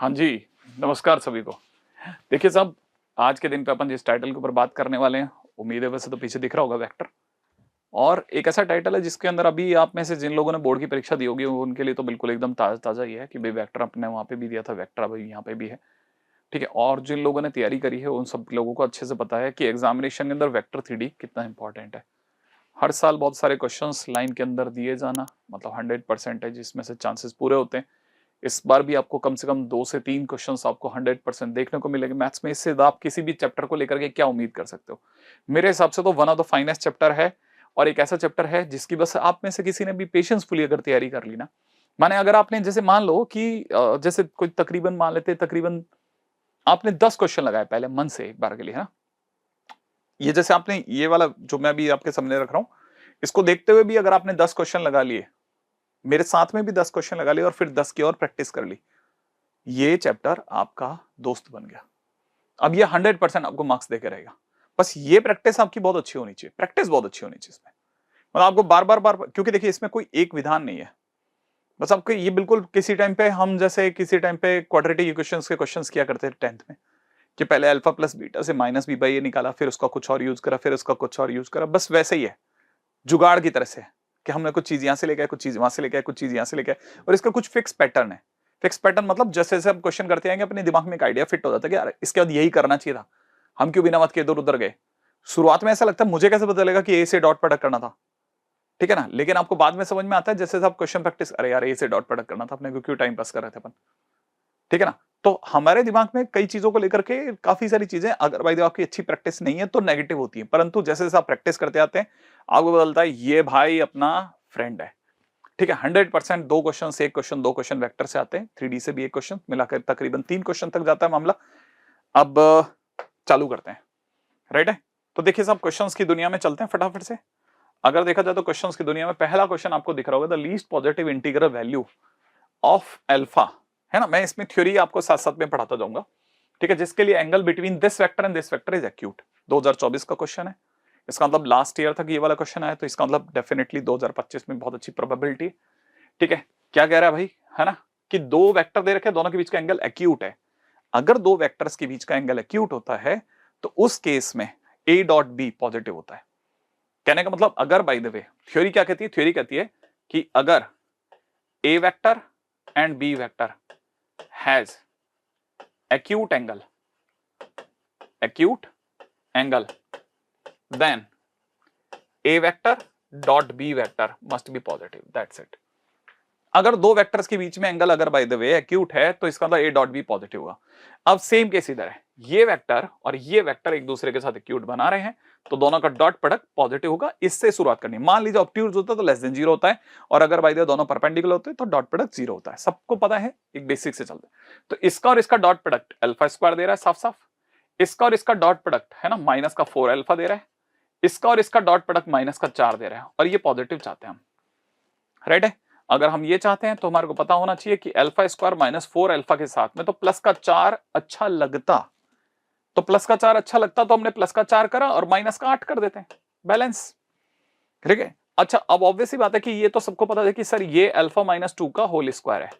हाँ जी, नमस्कार सभी को। देखिए साहब, आज के दिन पे अपन जिस टाइटल के ऊपर बात करने वाले हैं, उम्मीद है वैसे तो पीछे दिख रहा होगा वेक्टर। और एक ऐसा टाइटल है जिसके अंदर अभी आप में से जिन लोगों ने बोर्ड की परीक्षा दी होगी, उनके लिए तो बिल्कुल एकदम ताज़ा ही है कि भई वेक्टर अपने वहाँ पे भी दिया था, वेक्टर अभी यहाँ पे भी है। ठीक है? और जिन लोगों ने तैयारी करी है, उन सब लोगों को अच्छे से पता है कि एग्ज़ामिनेशन के अंदर वेक्टर थ्री कितना इम्पोर्टेंट है। हर साल बहुत सारे क्वेश्चंस लाइन के अंदर दिए जाना, मतलब 100% है जिसमें से चांसेस पूरे होते हैं। इस बार भी आपको कम से कम 2 से 3 क्वेश्चंस आपको 100% देखने को मिलेंगे मैथ्स में। इससे ज़्यादा आप किसी भी चैप्टर को लेकर के क्या उम्मीद कर सकते हो? मेरे हिसाब से तो one of the finest chapter है और एक ऐसा चैप्टर है जिसकी बस आप में से किसी ने भी पेशेंसफुली अगर तैयारी कर ली ना, माने अगर आपने जैसे मान लो कि जैसे कोई तकरीबन मान लेते हैं तकरीबन आपने 10 क्वेश्चन लगाए पहले मन से एक बार के लिए, है ना? ये जैसे आपने ये वाला जो मैं अभी आपके सामने रख रहा हूँ, इसको देखते हुए भी अगर आपने 10 क्वेश्चन लगा लिए, मेरे साथ में भी 10 क्वेश्चन लगा लिए और फिर 10 की और प्रैक्टिस कर ली, ये चैप्टर आपका दोस्त बन गया। अब ये 100% आपको मार्क्स देके रहेगा। बस ये प्रैक्टिस आपकी बहुत अच्छी होनी चाहिए, प्रैक्टिस बहुत अच्छी होनी चाहिए इसमें। मतलब आपको बार-बार क्योंकि देखिए इसमें कोई एक विधान नहीं है। बस आपको ये बिल्कुल किसी टाइम पे हम जैसे किसी टाइम पे क्वाड्रेटिक इक्वेशंस के क्वेश्चंस किया करते थे 10th में, कि पहले अल्फा प्लस बीटा से माइनस बी बाई ए निकाला, फिर उसका कुछ और यूज़ करा, फिर उसका कुछ और यूज़ करा, बस वैसे ही है। जुगाड़ की तरह से, कि हमने कुछ चीज़ यहाँ से लेके आए, कुछ चीज़ वहाँ से लेके आए, कुछ चीज़ यहाँ से लेके आए और इसका कुछ फिक्स पैटर्न है। फिक्स पैटर्न मतलब जैसे-जैसे हम क्वेश्चन करते जाएँगे अपने दिमाग में एक आइडिया फिट हो जाता है कि यार इसके बाद यही करना चाहिए था। हम क्यों बिना मत के इधर-उधर गए? शुरुआत में ऐसा लगता है मुझे कैसे पता चलेगा कि ए से डॉट प्रोडक्ट करना था? ठीक है ना? लेकिन आपको बाद में समझ में आता है जैसे-जैसे आप क्वेश्चन प्रैक्टिस अरे यार ए से डॉट प्रोडक्ट करना था, अपने को क्यों टाइम पास कर रहे थे अपन? ठीक है ना? तो हमारे दिमाग में कई चीज़ों को लेकर के काफ़ी सारी चीज़ें अगर भाई आपकी अच्छी प्रैक्टिस नहीं है तो नेगेटिव होती है। परंतु जैसे-जैसे आप प्रैक्टिस करते आते हैं, आपको पता चलता है ये भाई अपना फ्रेंड है। ठीक है? 100% 2 क्वेश्चन से 1 क्वेश्चन 2 क्वेश्चन वेक्टर से आते हैं, 3D से भी 1 क्वेश्चन मिलाकर तकरीबन 3 क्वेश्चन तक जाता है मामला। अब चालू करते हैं, राइट है? तो देखिए साहब क्वेश्चंस की दुनिया में चलते हैं फटाफट से। अगर देखा जाए तो क्वेश्चंस की दुनिया में पहला क्वेश्चन आपको दिख रहा होगा the least positive integral value of alpha, है ना? मैं इसमें थ्योरी आपको साथ-साथ में पढ़ाता जाऊंगा। ठीक है? जिसके लिए angle between this vector and this vector is acute. 2024 का क्वेश्चन है। इसका मतलब लास्ट ईयर तक ये वाला क्वेश्चन आया तो इसका मतलब डेफिनेटली 2025 में बहुत अच्छी प्रोबेबिलिटी है। ठीक है? क्या कह रहा है भाई? है ना? कि दो वेक्टर दे रखे हैं, दोनों के बीच का एंगल एक्यूट है। अगर दो वेक्टर्स के बीच का एंगल एक्यूट होता है तो उस केस में ए डॉट बी पॉजिटिव होता है। कहने का मतलब अगर बाय द वे थ्योरी क्या कहती है? थ्योरी कहती है कि अगर A vector and B vector has acute angle then a vector dot b vector must be positive, that's it। अगर दो वेक्टर्स के बीच में एंगल अगर बाय द वे एक्यूट है तो इसका मतलब ए डॉट बी पॉजिटिव होगा। अब सेम केस इधर है, ये वेक्टर और ये वेक्टर एक दूसरे के साथ एक्यूट बना रहे हैं तो दोनों का डॉट प्रोडक्ट पॉजिटिव होगा। इससे शुरुआत करनी है। मान लीजिए ऑब्ट्यूज होता है तो लेस देन 0 होता है और अगर बाय द वे दोनों परपेंडिकुलर होते हैं तो डॉट प्रोडक्ट 0 होता है। सबको पता है, एक बेसिक से चलते हैं। तो इसका और इसका डॉट प्रोडक्ट अल्फा स्क्वायर दे रहा है साफ साफ, इसका और इसका डॉट प्रोडक्ट है ना माइनस का 4 अल्फा दे रहा है, इसका और इसका डॉट प्रोडक्ट माइनस का 4 दे रहा है और ये पॉजिटिव चाहते हैं हम, राइट है? अगर हम ये चाहते हैं तो हमारे को पता होना चाहिए कि अल्फा स्क्वायर माइनस 4 अल्फा के साथ में तो प्लस का 4 अच्छा लगता, तो प्लस का 4 अच्छा लगता तो हमने प्लस का 4 करा और माइनस का 8 कर देते हैं, बैलेंस। ठीक है? अच्छा, अब ऑब्वियसली बात है कि ये तो सबको पता है कि सर ये अल्फा माइनस 2 का होल स्क्वायर है,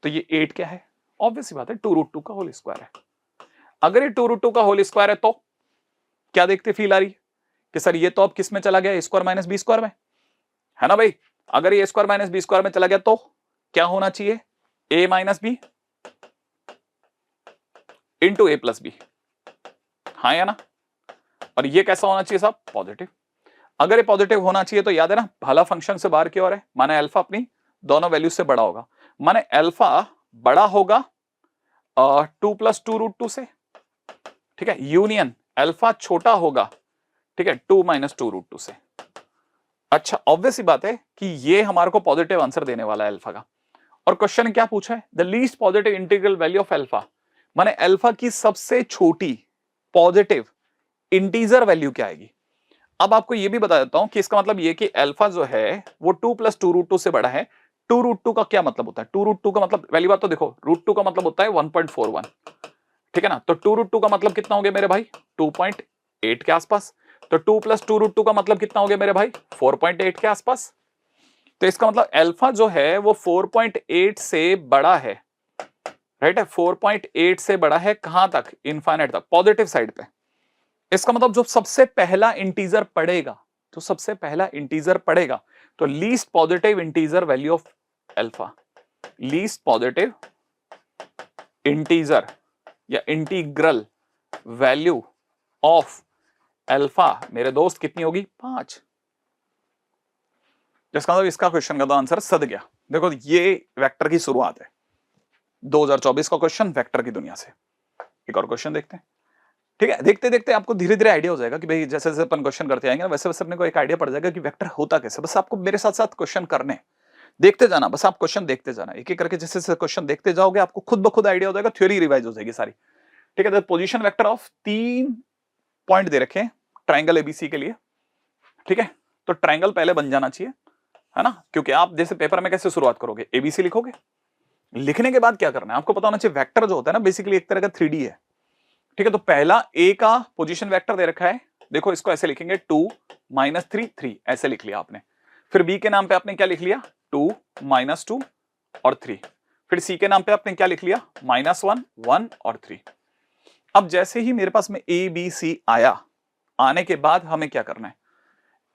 तो ये 8 क्या है? ऑब्वियसली बात है 2√2 का होल स्क्वायर है। अगर ये 2√2 का होल स्क्वायर है तो क्या देखते फील आ रही है कि सर ये तो अब किस में चला गया? स्क्वायर माइनस बी स्क्वायर में, है ना भाई? अगर ये स्क्वायर माइनस बी स्क्वायर में चला गया तो क्या होना चाहिए? ए माइनस बी इंटू ए प्लस बी, हाँ या ना? और ये कैसा होना चाहिए साहब? पॉजिटिव। अगर ये पॉजिटिव होना चाहिए तो याद है ना भला फंक्शन से बाहर की ओर है, माने अल्फा अपनी दोनों वैल्यू से बड़ा होगा, माने अल्फा बड़ा होगा 2 प्लस 2√2 से। ठीक है? यूनियन अल्फा छोटा होगा, ठीक है, 2 माइनस 2√2 से। अच्छा, ऑब्वियस बात है कि ये हमारे को पॉजिटिव आंसर देने वाला है अल्फा का। और क्वेश्चन क्या पूछा है? The least positive integral value of alpha, माने अल्फा की सबसे छोटी पॉजिटिव इंटीजर वैल्यू क्या आएगी? अब आपको ये भी बता देता हूं कि इसका मतलब ये कि अल्फा जो है वो 2 प्लस 2√2 से बड़ा है। 2√2 का क्या मतलब होता है? 2√2 का मतलब पहली बात तो देखो √2 का मतलब होता है 1.41, ठीक है ना? तो 2√2 का मतलब कितना हो गया मेरे भाई? 2.8 के आसपास। तो 2 प्लस 2√2 का मतलब कितना हो गया मेरे भाई? 4.8 के आसपास। तो इसका मतलब अल्फा जो है वो 4.8 से बड़ा है, राइट है, 4.8 से बड़ा है कहां तक, इनफाइनाइट तक, पॉजिटिव साइड पे। इसका मतलब जो सबसे पहला इंटीजर पड़ेगा, तो सबसे पहला इंटीजर पड़ेगा, तो least positive integer value of alpha, least positive integer या इंटीग्रल वैल्यू ऑफ अल्फा मेरे दोस्त कितनी होगी, 5। जिसका मतलब इसका क्वेश्चन का तो आंसर सद गया। देखो ये वेक्टर की शुरुआत है, 2024 का क्वेश्चन वेक्टर की दुनिया से। एक और क्वेश्चन देखते हैं, ठीक है। देखते देखते आपको धीरे धीरे आइडिया हो जाएगा कि भाई जैसे जैसे अपन क्वेश्चन करते आएंगे ना, वैसे वैसे अपने को एक आइडिया पड़ जाएगा कि वेक्टर होता कैसे। बस आपको मेरे साथ साथ क्वेश्चन करने, देखते जाना, बस आप क्वेश्चन देखते जाना, एक एक करके जैसे जैसे क्वेश्चन देखते जाओगे आपको खुद ब खुद आइडिया हो जाएगा, थ्योरी रिवाइज हो जाएगी सारी, ठीक है। तो पोजीशन वेक्टर ऑफ 3 पॉइंट दे रखे हैं ट्राइंगल एबीसी के लिए, ठीक है। तो ट्राइंगल पहले बन जाना चाहिए, है ना, क्योंकि आप जैसे पेपर में कैसे शुरुआत करोगे, एबीसी लिखोगे, लिखने के बाद क्या करना है आपको पता होना चाहिए। वेक्टर जो होता है ना बेसिकली एक तरह का 3D है, ठीक है। तो पहला ए का पोजीशन वेक्टर दे रखा है, देखो इसको ऐसे लिखेंगे 2 -3 3, ऐसे लिख लिया आपने। फिर बी के नाम पे आपने क्या लिख लिया, 2 -2 और 3। फिर सी के नाम पे आपने क्या लिख लिया, -1 1 और 3। अब जैसे ही मेरे पास में ए बी सी आया, आने के बाद हमें क्या करना है,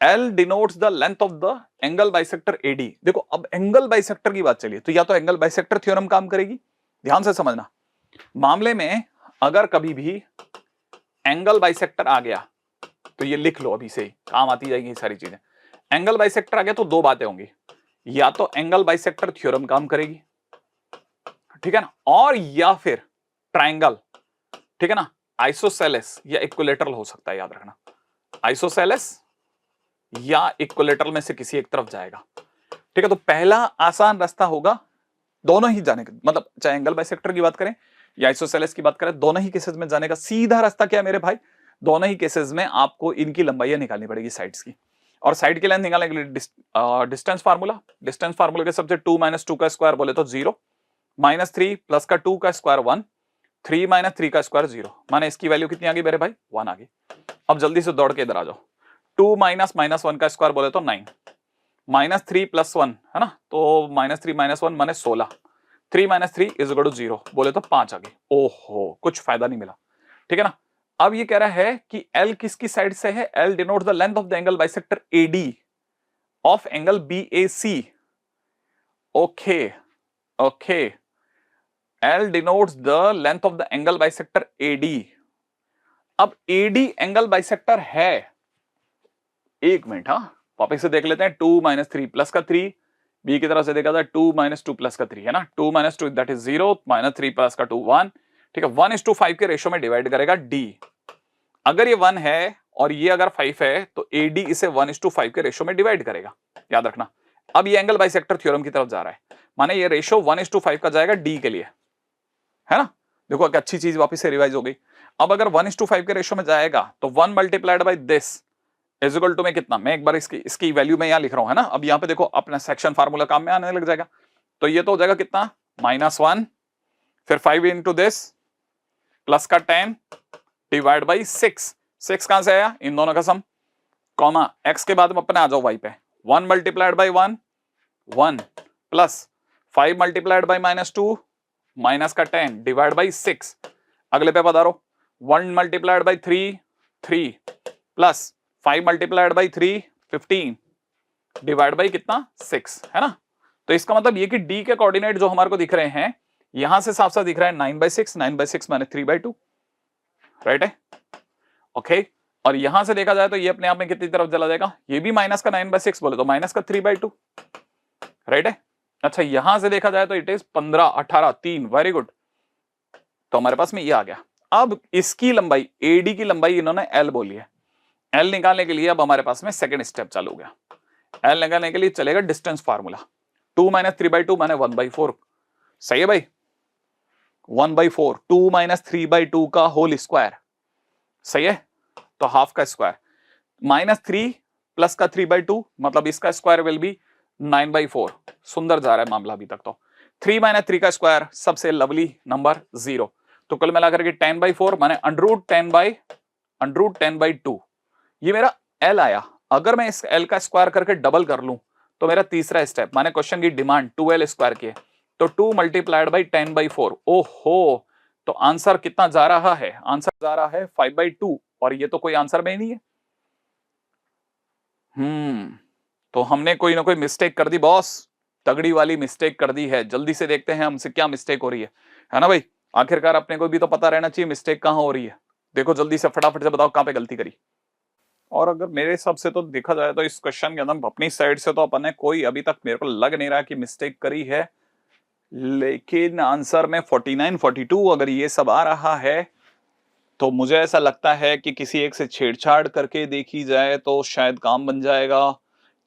L denotes the length of the angle bisector AD। देखो अब एंगल बाइसेक्टर की बात चलिए, तो या तो एंगल बाइसेक्टर थ्योरम काम करेगी, ध्यान से समझना। मामले में अगर कभी भी एंगल बाइसेक्टर आ गया तो ये लिख लो, अभी से काम आती जाएगी ये सारी चीजें। एंगल बाइसेक्टर आ गया तो दो बातें होंगी, या तो एंगल बाइसेक्टर थ्योरम काम करेगी, ठीक है ना, और या फिर ट्राइंगल, ठीक है ना, आइसोसेलेस या इक्विलेटरल हो सकता है, याद रखना आइसोसेलेस या इक्विलेटरल में से किसी एक तरफ जाएगा, ठीक है। तो पहला आसान रास्ता होगा दोनों ही जाने का, मतलब चाहे एंगल बाइसेक्टर की बात करें या आइसोसेलेस की बात करें, दोनों ही केसेस में जाने का सीधा रास्ता क्या है मेरे भाई, दोनों ही केसेस में आपको इनकी लंबाइयां निकालनी पड़ेगी साइड्स की, और साइड की लेंथ निकालने के लिए डिस्टेंस फार्मूला के सबसे 2 - 2 का स्क्वायर बोले तो 0, -3 प्लस का 2 का स्क्वायर 1, 3 - 3 का स्क्वायर 0, माने इसकी वैल्यू कितनी आ गई मेरे भाई, 1 आ गई। अब जल्दी से दौड़ के इधर आ जाओ, 2 - -1 का स्क्वायर बोले तो 9, -3 + 1 है ना, तो -3 - 1 माने 16, 3 - 3 = 0 बोले तो 5 आ गई। ओहो कुछ फायदा नहीं मिला, ठीक है ना। अब ये कह रहा है कि L किसकी साइड से है, L denotes the length of the angle bisector AD of angle BAC। Okay okay, L denotes the length of the angle bisector AD। अब AD एंगल बाइसेक्टर है, एक मिनट, हाँ वापस से देख लेते हैं, 2 - 3 प्लस का 3, बी की तरफ से देखा था 2 - 2 प्लस का 3 है ना, 2 - 2 दैट इज 0, -3 प्लस का 2 1, ठीक है। 1:5 के रेशो में डिवाइड करेगा D। अगर ये 1 है और ये अगर 5 है तो AD इसे 1:5 के रेशो में डिवाइड करेगा, याद रखना। अब ये एंगल बाइसेक्टर थ्योरम की तरफ जा रहा है, माने ये रेशो 1:5 का जाएगा D के लिए, है ना। देखो एक अच्छी चीज वापस से रिवाइज हो गई। अब अगर 1:5 के रेशो में जाएगा तो 1 multiplied by this is equal to में कितना, मैं एक बार इसकी वैल्यू में यहां लिख रहा हूं, है ना। अब यहां पे देखो अपना सेक्शन फार्मूला काम में आने लग जाएगा, तो ये तो हो जाएगा कितना, -1, फिर 5 इंटू दिस प्लस का 10 डिवाइड बाई 6, 6 कहां से आया, इन दोनों का सम, कॉमा x के बाद में अपने आ जाओ y पे, 1 multiplied by 1 1 plus 5 multiplied by -2 minus का 10 डिवाइड बाई 6, अगले पे बता रहा 1 multiplied by 3 3 plus 5 multiplied by 3 15 divide by कितना 6, है ना। तो इसका मतलब ये कि D के कोऑर्डिनेट जो हमारे को दिख रहे हैं, यहां से साफ साफ दिख रहा है 9/6, 9/6 माने 3/2, राइट है, ओके। और यहां से देखा जाए तो ये अपने आप में कितनी तरफ चला जाएगा, ये भी माइनस का 9/6 बोले तो माइनस का 3/2, राइट है। अच्छा यहां से देखा जाए तो इट इज 15 18 3, वेरी गुड। तो हमारे पास में ये आ गया। अब इसकी लंबाई AD की लंबाई इन्होंने L बोली है, L निकालने के लिए अब हमारे पास में सेकंड स्टेप चालू हो गया। L निकालने के लिए चलेगा डिस्टेंस फार्मूला, 2 - 3/2 माने 1/4, सही है भाई, 1/4, 2 - 3/2 का होल स्क्वायर, सही है, तो हाफ का स्क्वायर, -3 प्लस का 3/2 मतलब इसका स्क्वायर विल बी 9/4, सुंदर जा रहा है मामला अभी तक। तो 3 - 3 का स्क्वायर सबसे लवली नंबर 0, तो कुल मिलाकर के 10/4 माने √10/2, ये मेरा L आया। अगर मैं इस L का स्क्वायर करके डबल कर लूं तो मेरा तीसरा स्टेप, माने क्वेश्चन की डिमांड 2L स्क्वायर की है, तो 2 मल्टीप्लाइड बाई 10/4। ओहो, तो आंसर कितना जा रहा है? आंसर जा रहा है 5/2, और ये तो कोई आंसर में ही नहीं है। तो हमने कोई ना कोई मिस्टेक कर दी बॉस, तगड़ी वाली मिस्टेक कर दी है। जल्दी से देखते हैं हमसे क्या मिस्टेक हो रही है ना भाई? आखिरकार अपने को भी तो पता रहना चाहिए मिस्टेक कहां हो रही है। देखो जल्दी से फटाफट से बताओ कहां पे गलती करी। और अगर मेरे हिसाब से तो देखा जाए तो इस क्वेश्चन के अंदर अपनी साइड से तो अपन ने कोई अभी तक मेरे को लग नहीं रहा कि मिस्टेक करी है, लेकिन आंसर में 49, 42 अगर ये सब आ रहा है तो मुझे ऐसा लगता है कि किसी एक से छेड़छाड़ करके देखी जाए तो शायद काम बन जाएगा।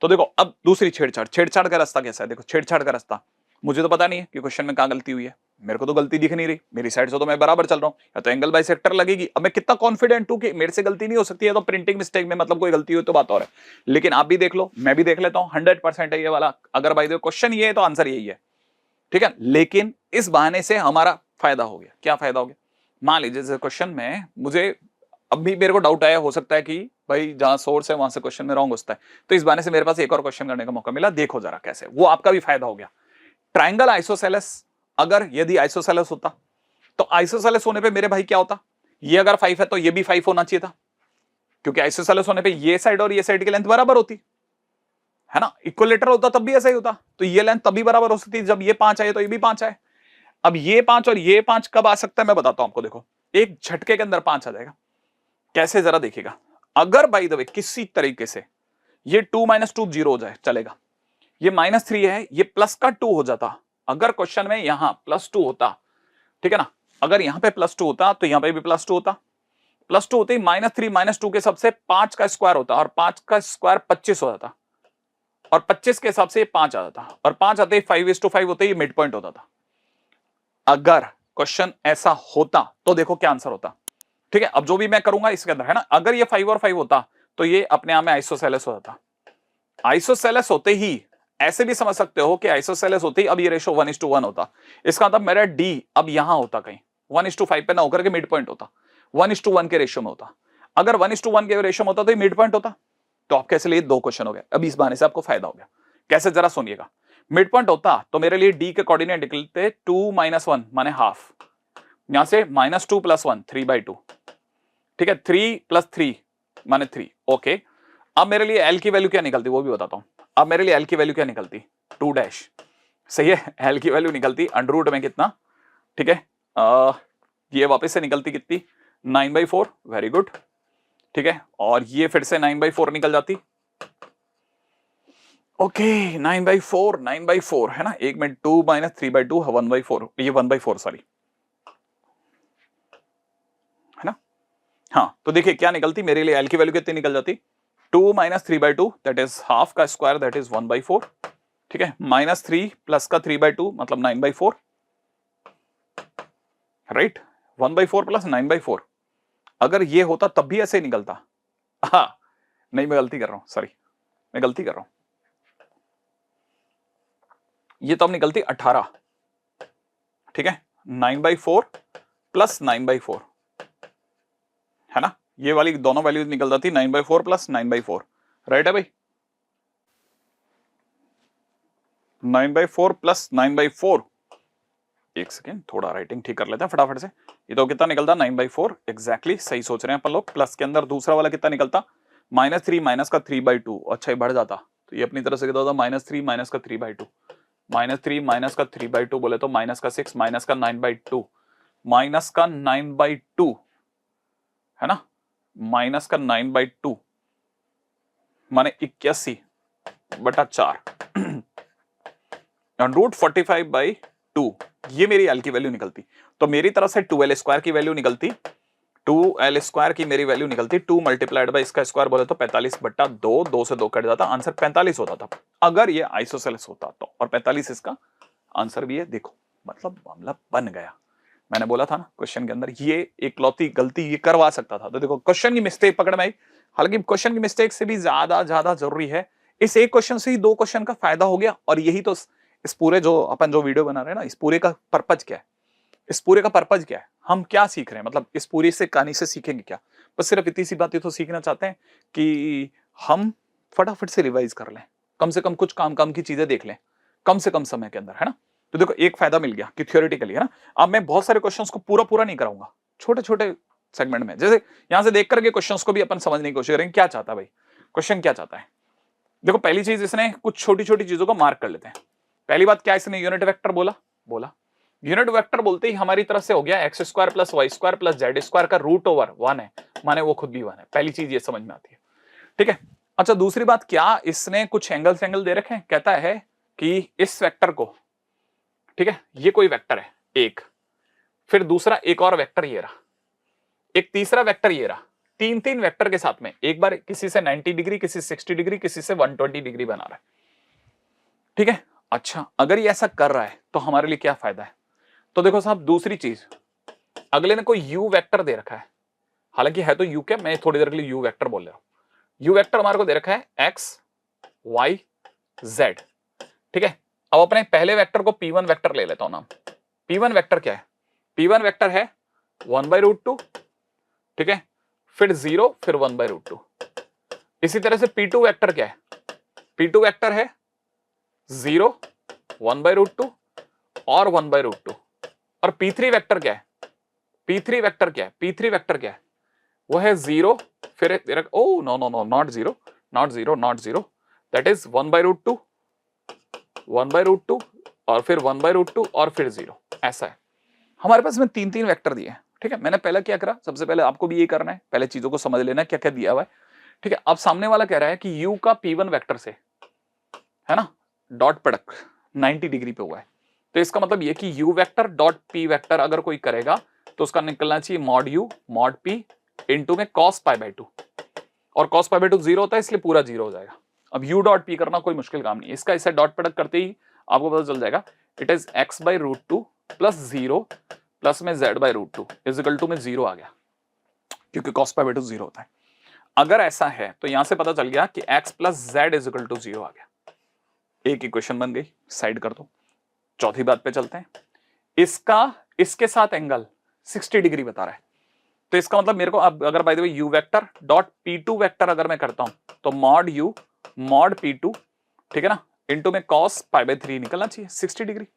तो देखो अब दूसरी छेड़छाड़ का रास्ता कैसा है? देखो छेड़छाड़ का रास्ता मुझे तो पता नहीं है कि क्वेश्चन में कहां गलती हुई है, मेरे को तो गलती दिख नहीं रही, मेरी साइड से तो मैं बराबर चल रहा हूं, या तो एंगल बाइसेक्टर लगेगी। अब मैं कितना कॉन्फिडेंट हूं कि मेरे से गलती नहीं हो सकती है, तो प्रिंटिंग मिस्टेक में मतलब कोई गलती हुई तो बात और है। लेकिन आप भी देख लो, मैं भी देख लेता हूं, 100% है ये वाला। अगर भाई क्वेश्चन ये है तो आंसर यही है, ठीक है। लेकिन इस बहाने से हमारा फायदा हो गया। क्या फायदा हो गया? मान लीजिए जैसे क्वेश्चन में मुझे अब भी मेरे को डाउट आया, हो सकता है कि भाई जहां सोर्स है वहां से क्वेश्चन में रॉन्ग होता है, तो इस बहाने से मेरे पास एक और क्वेश्चन करने का मौका मिला। देखो जरा कैसे, वो आपका भी फायदा हो गया। ट्राइंगल आइसोसेलेस, अगर यदि आइसोसेलेस होता तो आइसोसेलेस होने पे मेरे भाई क्या होता? ये अगर 5 है तो ये भी 5 होना चाहिए था, क्योंकि आइसोसेलेस होने पे ये साइड और ये साइड की लेंथ बराबर होती है ना। इक्विलेटरल होता तब भी ऐसा ही होता, तो ये लेंथ तभी बराबर हो सकती जब ये 5 आए तो ये भी 5 आए। अब ये 5 और ये 5 कब आ सकता है मैं बताता हूं आपको। देखो एक झटके के अंदर 5 आ जाएगा। कैसे जरा देखिएगा। अगर बाई द वे किसी तरीके से ये 2 - 2 जीरो हो जाए चलेगा, ये -3 है, ये प्लस का 2 हो जाता। अगर क्वेश्चन में यहां +2 होता, ठीक है ना, अगर यहां पे +2 होता तो यहां पे भी +2 होता। +2 होते ही -3 - 2 के हिसाब से 5 का स्क्वायर होता, और 5 का स्क्वायर 25 हो जाता, और 25 के हिसाब से 5 आ जाता, और 5 आते ही 5:5 होते ही मिड पॉइंट होता था। अगर क्वेश्चन ऐसा होता तो देखो क्या आंसर होता, ठीक है। अब जो भी मैं करूंगा इसके अंदर है ना, अगर ये 5 और 5 होता तो ये अपने आप में आइसोसेलेस हो जाता। आइसोसेलेस होते ही ऐसे भी समझ सकते हो कि आइसोसेलेस होते ही अब ये रेशो 1:1 होता। इसका मतलब मेरा डी अब यहां होता, कहीं 1:5 पे ना होकर के मिड पॉइंट होता, 1:1 के रेशियो में होता। अगर 1:1 के रेशियो में होता तो ये मिड पॉइंट होता। तो आपके लिए 2 क्वेश्चन हो गए। अब इस बहाने से आपको फायदा हो गया। कैसे जरा सुनिएगा। मिड पॉइंट होता तो मेरे लिए डी के कोऑर्डिनेट निकलते 2 - 1 माने हाफ, यहां से -2 + 1 3/2, ठीक है। 3 + 3 माने 3। ओके, अब मेरे लिए एल की वैल्यू क्या निकलती वो भी बताता हूं। अब मेरे लिए एल की वैल्यू क्या निकलती? 2 सही है। एल की वैल्यू निकलती अंडर में कितना, ठीक है। ये वापस से निकलती कितनी? 9/4। वेरी गुड, ठीक है। और ये फिर से 9/4 निकल जाती। ओके 9/4 है ना। एक में 2 - 3/2 1/4, ये 1/4 सॉरी, है ना। हाँ तो देखिए क्या निकलती मेरे लिए, एल की वैल्यू कितनी निकल जाती? 2 - 3/2 दैट इज हाफ का स्क्वायर दैट इज 1/4, ठीक है। -3 प्लस का 3/2 मतलब 9/4, राइट। 1/4 प्लस 9/4। अगर ये होता तब भी ऐसे ही निकलता। हाँ नहीं, मैं गलती कर रहा हूं, सॉरी मैं गलती कर रहा हूं। ये तो अब निकलती 18, ठीक है। 9/4 प्लस 9/4 है ना, ये वाली दोनों वैल्यूज निकल जाती 9/4 प्लस 9/4, राइट है भाई। 9/4 प्लस 9/4, एक सेकेंड थोड़ा राइटिंग ठीक कर लेते हैं फटाफट से। ये तो कितना निकलता 9/4, एग्जैक्टली सही सोच रहे हैं अपन लोग। प्लस के अंदर दूसरा वाला कितना निकलता? -3 माइनस का 3/2। अच्छा ये बढ़ जाता तो ये अपनी तरफ से कितना होता? -3 माइनस का 3/2, -3 माइनस का 3/2 बोले तो -6 माइनस का 9/2, माइनस का 9/2 है ना, माइनस का 9/2 माने 81/4 √45/2। ये मेरी एल की वैल्यू निकलती। तो मेरी तरफ से 2l² की वैल्यू निकलती, 2l² की मेरी वैल्यू निकलती। 2 मल्टीप्लाइड बाई इसका स्क्वायर बोले तो 45/2, 2 से 2 कट जाता, आंसर 45 होता था अगर ये आइसोसेलेस होता तो। और 45 इसका आंसर भी है। देखो मतलब मामला बन गया। मैंने बोला था ना क्वेश्चन के अंदर ये एकलौती गलती ये करवा सकता था। तो देखो क्वेश्चन की मिस्टेक पकड़ में आई। हालांकि क्वेश्चन की मिस्टेक से भी ज्यादा जरूरी है, इस एक क्वेश्चन से ही 2 क्वेश्चन का फायदा हो गया। और यही तो इस पूरे जो अपन जो वीडियो बना रहे हैं ना, इस पूरे का पर्पज क्या है? इस पूरे का पर्पज क्या है? हम क्या सीख रहे हैं? मतलब इस पूरी से कहानी से सीखेंगे क्या? बस सिर्फ इतनी सी बातें तो सीखना चाहते हैं कि हम फटाफट से रिवाइज कर लें, कम से कम कुछ काम की चीजें देख लें कम से कम समय के अंदर, है ना। तो देखो एक फायदा मिल गया कि थियोरेटिकली, है ना। अब मैं बहुत सारे क्वेश्चंस को पूरा पूरा नहीं कराऊंगा, छोटे छोटे सेगमेंट में, जैसे यहां से देख करके क्वेश्चंस को भी अपन समझने की कोशिश करेंगे क्या चाहता है भाई, क्वेश्चन क्या चाहता है। देखो पहली चीज इसने कुछ छोटी छोटी चीजों को मार्क कर लेते हैं। पहली बात क्या इसने यूनिट वेक्टर बोला यूनिट वेक्टर बोलते ही हमारी तरफ से हो गया x square plus y square plus z square का रूट ओवर 1 है, माने वो खुद भी 1 है। पहली चीज ये समझ में आती है, ठीक है। अच्छा दूसरी बात, क्या इसने कुछ एंगल दे रखे हैं, कहता है कि इस वेक्टर को, ठीक है, ये कोई वेक्टर है एक, फिर दूसरा एक और वेक्टर ये रहा, एक तीसरा वेक्टर ये रहा, तीन तीन वेक्टर के साथ में एक बार किसी से 90 डिग्री, किसी 60 डिग्री, किसी से 120 डिग्री बना रहा है, ठीक है। अच्छा अगर ये ऐसा कर रहा है तो हमारे लिए क्या फायदा है, तो देखो साहब दूसरी चीज, अगले ने कोई यू वेक्टर दे रखा है, हालांकि है तो यू क्या, मैं थोड़ी देर के लिए यू वेक्टर बोल रहा हूं। यू वेक्टर हमारे को दे रखा है एक्स वाई जेड, ठीक है। अब अपने पहले वेक्टर को P1 वेक्टर ले लेता हूं नाम। P1 वेक्टर क्या है, P1 वेक्टर है 1/√2, ठीक है, फिर 0, फिर 1/√2। इसी तरह से P2 वेक्टर क्या है, P2 वेक्टर है 0, 1/√2 और 1/√2। और P3 वेक्टर क्या है, P3 वेक्टर क्या है, P3 वेक्टर क्या है, वो है 0, फिर oh no no no not 0, not 0, not 0, that is 1/√2, 1/√2 और फिर 1/√2 और फिर 0। ऐसा है हमारे पास में तीन तीन वेक्टर दिए हैं, ठीक है। मैंने पहले क्या करा, सबसे पहले आपको भी ये करना है, पहले चीजों को समझ लेना क्या क्या दिया हुआ है, ठीक है। अब सामने वाला कह रहा है कि u का P1 वेक्टर से, है ना, डॉट प्रोडक्ट 90 डिग्री पे हुआ है, तो इसका मतलब ये कि u vector dot p vector अगर कोई करेगा तो उसका निकलना चाहिए mod u mod p into में cos π/2, और cos π/2 0 होता है इसलिए पूरा 0 हो जाएगा। अब u डॉट p करना कोई मुश्किल काम नहीं है, इसका इससे डॉट प्रोडक्ट करते ही आपको पता चल जाएगा, it is x/√2 plus 0 plus में z/√2 इज इक्वल टू में 0 आ गया, क्योंकि cos π/2 0 होता है। अगर ऐसा है तो यहां से पता चल गया कि x plus z is equal to 0 आ गया। एक इक्वेशन बन गई, साइड कर दो। चौथी बात पे चलते हैं, इसका इसके साथ एंगल 60 डिग्री बता रहा है, तो इसका मतलब मेरे को अब अगर by the way u vector dot P2 vector अगर मैं करता हूं तो मॉड u मॉड P2, ठीक है ना, इनटू में cos π/3 निकलना चाहिए 60 डिग्री।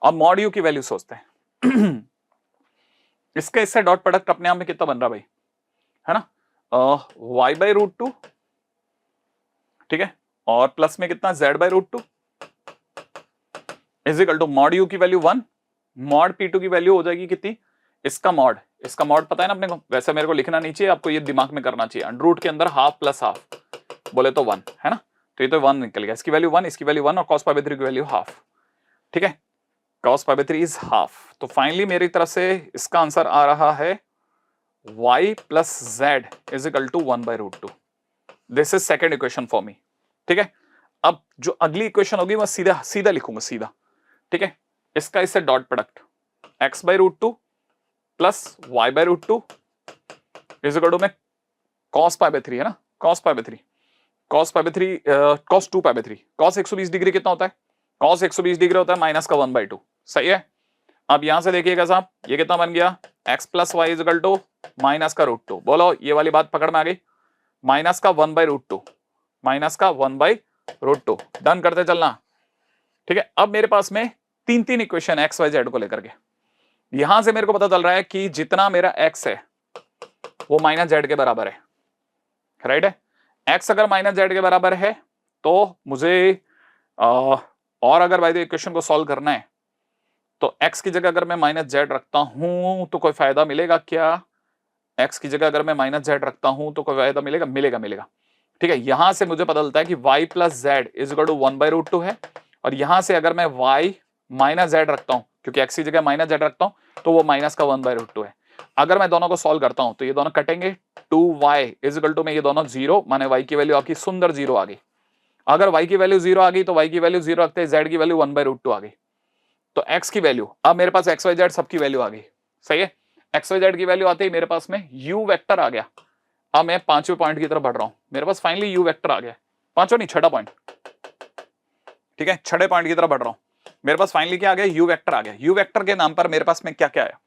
अब मॉड u की वैल्यू सोचते हैं इसका इससे डॉट प्रोडक्ट अपने आप में कितना बन रहा भाई, है ना, y/√2, ठीक है, और प्लस में कितना z/√2 is equal to mod u की वैल्यू 1, मॉड P2 की वैल्यू हो जाएगी कितनी, इसका मॉड पता है ना अपने को, वैसे मेरे को लिखना नहीं चाहिए, आपको ये दिमाग में करना चाहिए, अंडर के अंदर हाफ प्लस हाफ बोले तो 1, है ना, तो ये तो 1 निकल गया, इसकी वैल्यू 1, इसकी वैल्यू 1 और cos π/3 की वैल्यू हाफ, ठीक है, cos π/3 इज हाफ। तो फाइनली मेरी तरफ से इसका आंसर आ रहा है y plus z is equal to 1/√2। This is second equation for me, ठीक है। अब जो अगली इक्वेशन होगी मैं सीधा सीधा लिखूंगा सीधा, ठीक है। इसका इससे dot product x/√2 plus y/√2 is equal to में cos π/3, है ना, cos π/3 cos 2π/3 cos 120 डिग्री कितना होता है, cos 120 डिग्री होता है माइनस का 1/2, सही है। अब यहां से देखिएगा साहब ये कितना बन गया, x plus y is equal to minus का √2, बोलो ये वाली बात पकड़ में आ गई, माइनस का 1/√2, माइनस का 1/√2, डन करते चलना, ठीक है। अब मेरे पास में तीन तीन इक्वेशन एक्स वाई जेड को लेकर के, यहां से मेरे को पता चल रहा है कि जितना मेरा x है वो माइनस जेड के बराबर है, राइट है। x अगर माइनस जेड के बराबर है तो मुझे और अगर भाई इक्वेशन को सॉल्व करना है तो x की जगह अगर मैं माइनस जेड रखता हूं तो कोई फायदा मिलेगा क्या, x की जगह अगर मैं माइनस जेड रखता हूं तो कोई फायदा मिलेगा, मिलेगा, ठीक है। यहां से मुझे पता चलता है कि y plus z is equal to 1/√2 है, और यहां से अगर मैं y माइनस जेड रखता हूं, क्योंकि x की जगह माइनस जेड रखता हूं तो वो माइनस का 1/√2 है। अगर मैं दोनों को सॉल्व करता हूं तो ये दोनों कटेंगे, 2y इज इक्वल टू में ये दोनों 0, माने y की वैल्यू आपकी सुंदर 0 आ गई। अगर y की वैल्यू 0 आ गई तो y की वैल्यू 0 रखते हैं, z की वैल्यू 1/√2 आ गई, तो x की वैल्यू, अब मेरे पास x y z सबकी वैल्यू आ गई, सही है। x y z की वैल्यू आते ही मेरे पास में u वेक्टर आ गया। अब मैं पांचवें पॉइंट की तरफ बढ़ रहा हूं, मेरे पास फाइनली u वेक्टर आ गया, पांचवा नहीं छठा पॉइंट, ठीक है, छठे पॉइंट की तरफ बढ़ रहा हूं। मेरे पास फाइनली क्या आ गया, u वेक्टर आ गया। u वेक्टर के नाम पर मेरे पास में क्या क्या आया,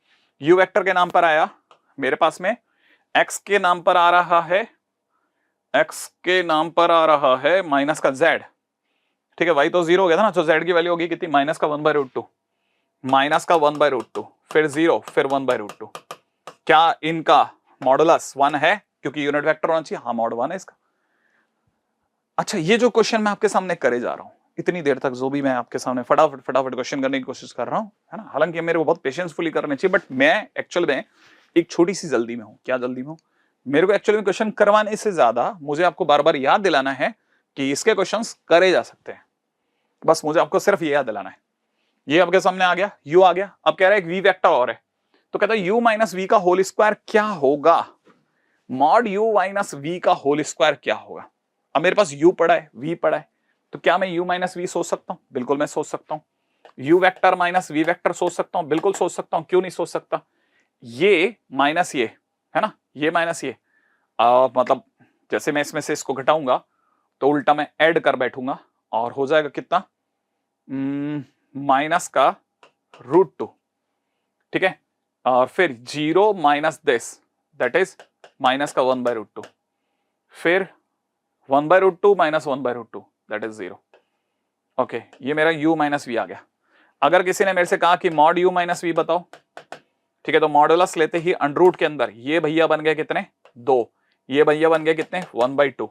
u वेक्टर के नाम पर आया मेरे पास में x के नाम पर आ रहा है, x के नाम पर आ रहा है माइनस का z, ठीक है, y तो 0 हो गया था ना, तो z की वैल्यू होगी कितनी, माइनस का 1/√2, माइनस का 1/√2, फिर 0, फिर 1/√2। क्या इनका मॉडुलस 1 है? क्योंकि यूनिट वेक्टर होना चाहिए। हाँ, मॉड 1 है इसका। अच्छा, ये जो क्वेश्चन मैं आपके सामने करे जा रहा हूं इतनी देर तक, जो भी मैं आपके सामने फटाफट क्वेश्चन करने की कोशिश कर रहा हूं, है ना, हालांकि मेरे को बहुत पेशेंसफुली करने चाहिए, बट मैं एक्चुअल में एक छोटी सी जल्दी में हूं। क्या जल्दी में हूं? मेरे को एक्चुअली में क्वेश्चन करवाने से ज्यादा मुझे आपको बार बार याद दिलाना है कि इसके क्वेश्चंस करे जा सकते हैं। बस मुझे आपको सिर्फ ये याद दिलाना है। ये आपके सामने आ गया, यू आ गया। अब कह रहा है एक वी वेक्टर और है, तो कहता है यू माइनस वी का होल स्क्वायर क्या होगा? मॉड यू माइनस वी का होल स्क्वायर क्या होगा? अब मेरे पास u पड़ा है, v पड़ा है, तो क्या मैं u माइनस वी सोच सकता हूं? बिल्कुल मैं सोच सकता हूं। u vector minus v vector सोच सकता हूं? बिल्कुल सोच सकता हूं। क्यों नहीं सोच सकता? ये माइनस ये, है ना, ये माइनस ये, मतलब जैसे मैं इसमें से इसको घटाऊंगा तो उल्टा मैं ऐड कर बैठूंगा और हो जाएगा कितना? माइनस का √2, ठीक है। और फिर 0 minus this, that is minus का 1/√2, फिर 1/√2 माइनस 1/√2, दैट इज 0। ओके, ये मेरा u माइनस वी आ गया। अगर किसी ने मेरे से कहा कि मॉड u माइनस वी बताओ, ठीक है, तो मॉडुलस लेते ही अंडर के अंदर ये भैया बन गए कितने? 2। ये भैया बन गए कितने? 1/2।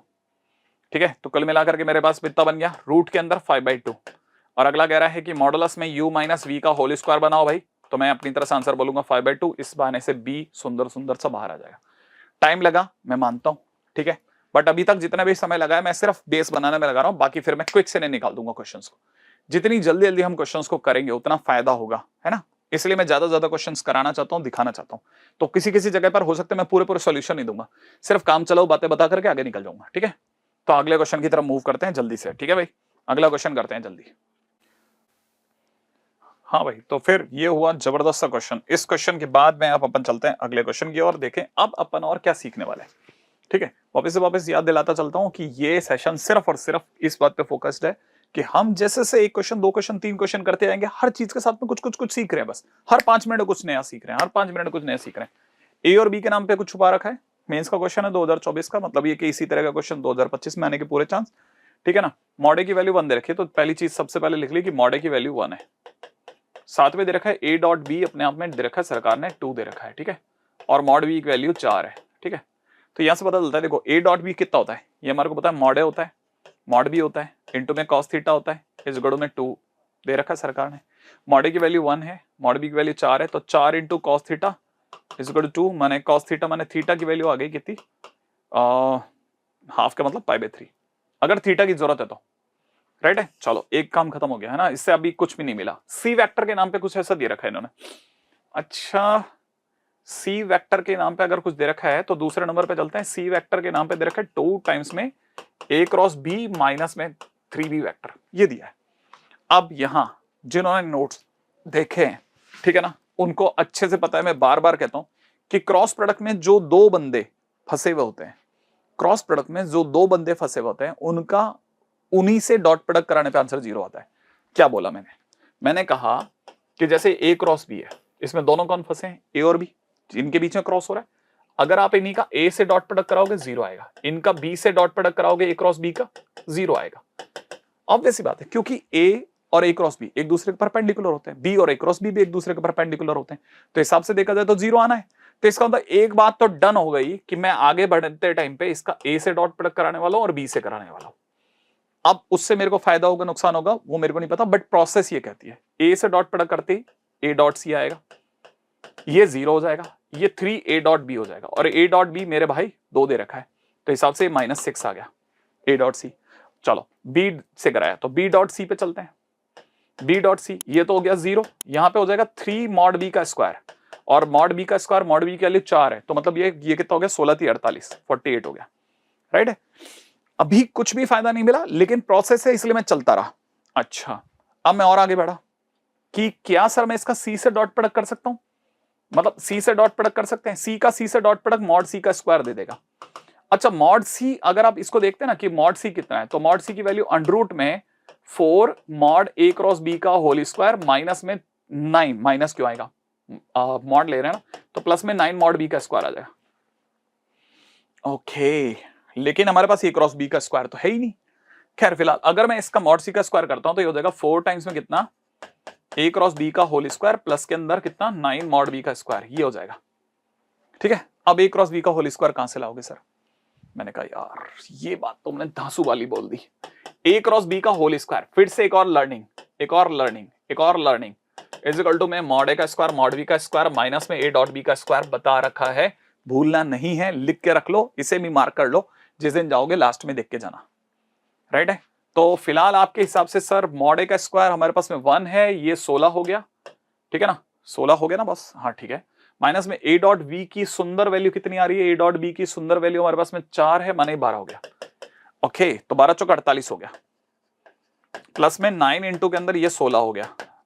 ठीक है, तो कुल मिलाकर के मेरे पास कितना बन गया? रूट के अंदर 5/2। और अगला कह रहा है कि मॉडुलस में u माइनस वी का होल स्क्वायर बनाओ भाई, तो मैं अपनी तरह से आंसर बोलूंगा 5/2। इस बहाने से b सुंदर सुंदर सा बाहर आ जाएगा। टाइम लगा, मैं मानता हूं, ठीक है, बट अभी तक जितना भी समय लगा है मैं सिर्फ बेस बनाने में लगा रहा हूं, बाकी फिर मैं क्विक से नहीं निकाल दूंगा क्वेश्चंस को। जितनी जल्दी जल्दी हम क्वेश्चंस को करेंगे उतना फायदा होगा, है ना, इसलिए मैं ज्यादा ज्यादा क्वेश्चंस कराना चाहता हूं, दिखाना चाहता हूं। तो किसी किसी जगह पर हो सकता है मैं पूरे पूरे सॉल्यूशन नहीं दूंगा, सिर्फ काम चलाओ बातें बता करके आगे निकल जाऊंगा, ठीक है। तो अगले क्वेश्चन की तरफ मूव करते हैं जल्दी से, ठीक है भाई, अगला क्वेश्चन करते हैं जल्दी। हाँ भाई, तो फिर ये हुआ जबरदस्त सा क्वेश्चन। इस क्वेश्चन के बाद में आप अपन चलते हैं अगले क्वेश्चन की ओर, देखें अब अपन और क्या सीखने वाले हैं, ठीक है। वापस याद दिलाता चलता हूं कि ये सेशन सिर्फ और सिर्फ इस बात पे फोकस्ड है कि हम जैसे से एक क्वेश्चन, 2 क्वेश्चन, 3 क्वेश्चन करते जाएंगे, हर चीज के साथ में कुछ कुछ कुछ सीख रहे हैं। बस हर 5 मिनट कुछ नया सीख रहे हैं, हर 5 मिनट कुछ नया सीख रहे हैं। ए और बी के नाम पे कुछ छुपा रखा है। मेंस का क्वेश्चन है 2024 का, मतलब ये कि इसी तरह का क्वेश्चन 2025 में आने के पूरे चांस, ठीक है ना। मॉडे की वैल्यू 1 दे रखी है, तो पहली चीज सबसे पहले लिख ली कि मॉडे की वैल्यू 1 है। साथ में दे रखा है ए डॉट बी, अपने आप में दे रखा है सरकार ने 2 दे रखा है, ठीक है, और मॉड बी की वैल्यू 4 है, ठीक है। तो यहां से पता चलता है, देखो ए डॉट बी कितना होता है, ये हमारे को पता है, मॉड ए होता है, मॉड बी होता है, इंटू में कॉस थीटा होता है, इस गड़ो में 2 दे रखा है सरकार ने। मॉड ए की वैल्यू 1 है, मॉड बी की वैल्यू 4 है, तो 4 इंटू कॉस थीटा इस गड़ो 2, माने कॉस थीटा माने थीटा की वैल्यू आ गई कितनी? हाफ का मतलब π/3, अगर थीटा की जरूरत है तो, राइट है। चलो एक काम खत्म हो गया, है ना, इससे अभी कुछ भी नहीं मिला। सी वेक्टर के नाम पे कुछ ऐसा दे रखा है इन्होंने। अच्छा, सी वेक्टर के नाम पे अगर कुछ दे रखा है तो दूसरे नंबर पे चलते हैं। सी वेक्टर के नाम पे दे रखा है 2 टाइम्स में a क्रॉस b माइनस में 3b वेक्टर, ये दिया है। अब यहां जिन्होंने नोट्स देखे हैं, ठीक है ना, उनको अच्छे से पता है, मैं बार बार कहता हूं कि क्रॉस प्रोडक्ट में जो 2 बंदे फंसे हुए होते हैं, क्रॉस प्रोडक्ट में जो 2 बंदे फंसे हुए होते हैं, उनका उन्हीं से डॉट प्रोडक्ट कराने पे आंसर 0 आता है। क्या बोला मैंने कहा कि जैसे a क्रॉस b है, इसमें दोनों कौन फंसे हैं? a और b, इनके बीच में क्रॉस हो रहा है। अगर आप इन्हीं का a से डॉट प्रोडक्ट कराओगे 0 आएगा, इनका b से डॉट प्रोडक्ट कराओगे a क्रॉस b का 0 आएगा। ऑब्वियस सी बात है, क्योंकि a और a क्रॉस b एक दूसरे के परपेंडिकुलर होते हैं, b और a क्रॉस b भी एक दूसरे के परपेंडिकुलर होते हैं, तो हिसाब से देखा जाए तो 0 आना है। तो इसका मतलब एक बात तो डन हो गई कि मैं आगे बढ़ते टाइम पे इसका a से डॉट प्रोडक्ट कराने वाला हूं और b से कराने वाला हूं। अब उससे मेरे को फायदा होगा नुकसान होगा वो मेरे को नहीं पता, बट प्रोसेस ये कहती है a से डॉट प्रोडक्ट करते ही a डॉट c आएगा, ये 0 हो जाएगा, ये 3a डॉट b हो जाएगा, और a डॉट b मेरे भाई 2 दे रखा है, तो हिसाब से -6 आ गया a डॉट c। चलो b से कराया तो b डॉट c पे चलते हैं। b डॉट c ये तो हो गया 0, यहां पे हो जाएगा 3 मॉड b का स्क्वायर, और मॉड b का स्क्वायर, मॉड b की वैल्यू 4 है, तो मतलब ये कितना हो गया? 16×3 = 48 हो गया, राइट है। अभी कुछ भी फायदा नहीं मिला, लेकिन प्रोसेस है इसलिए मैं चलता रहा। अच्छा, अब मैं और आगे बढ़ा कि क्या सर मैं इसका c से डॉट प्रोडक्ट कर सकता हूं, मतलब c से डॉट प्रोडक्ट कर सकते हैं। c का c से डॉट प्रोडक्ट मॉड c का स्क्वायर दे देगा। अच्छा, मॉड c अगर आप इसको देखते हैं ना कि मॉड c कितना है, तो मॉड c की वैल्यू अंडर में 4 मॉड a क्रॉस b का होल स्क्वायर माइनस में 9, माइनस क्यों आएगा, मॉड ले रहे हैं ना, तो प्लस में 9 मॉड b का स्क्वायर आ जाएगा। ओके, लेकिन हमारे पास a क्रॉस b का स्क्वायर तो है ही नहीं। खैर फिलहाल अगर मैं इसका मॉड c का स्क्वायर करता हूं तो ये हो जाएगा 4 टाइम्स में कितना, ए क्रॉस बी का होल स्क्वायर प्लस के अंदर कितना 9 मॉड बी का स्क्वायर, ये हो जाएगा। ठीक है, अब ए क्रॉस बी का होल स्क्वायर कहां से लाओगे सर? मैंने कहा यार ये बात तो मैंने धांसू वाली बोल दी। ए क्रॉस बी का होल स्क्वायर, फिर से एक और लर्निंग इज इक्वल टू में मॉड ए का स्क्वायर मॉड बी का स्क्वायर माइनस में ए डॉट बी का स्क्वायर बता रखा है, भूलना नहीं है, लिख के रख लो, इसे भी मार्क कर लो, जिस दिन जाओगे लास्ट में देख के जाना। राइट है, तो फिलहाल आपके हिसाब से सर मॉड ए का स्क्वायर हमारे पास में 1 है, ये 16 हो गया, ठीक है ना, 16 हो गया ना बस, हाँ ठीक है। माइनस में ए डॉट बी की सुंदर वैल्यू कितनी आ रही है? ए डॉट बी की सुंदर वैल्यू हमारे पास में 4 है, माने 12 हो गया। ओके, तो 12 चौक 48 हो गया, प्लस में 9 इंटू के अंदर ये 16 हो गया,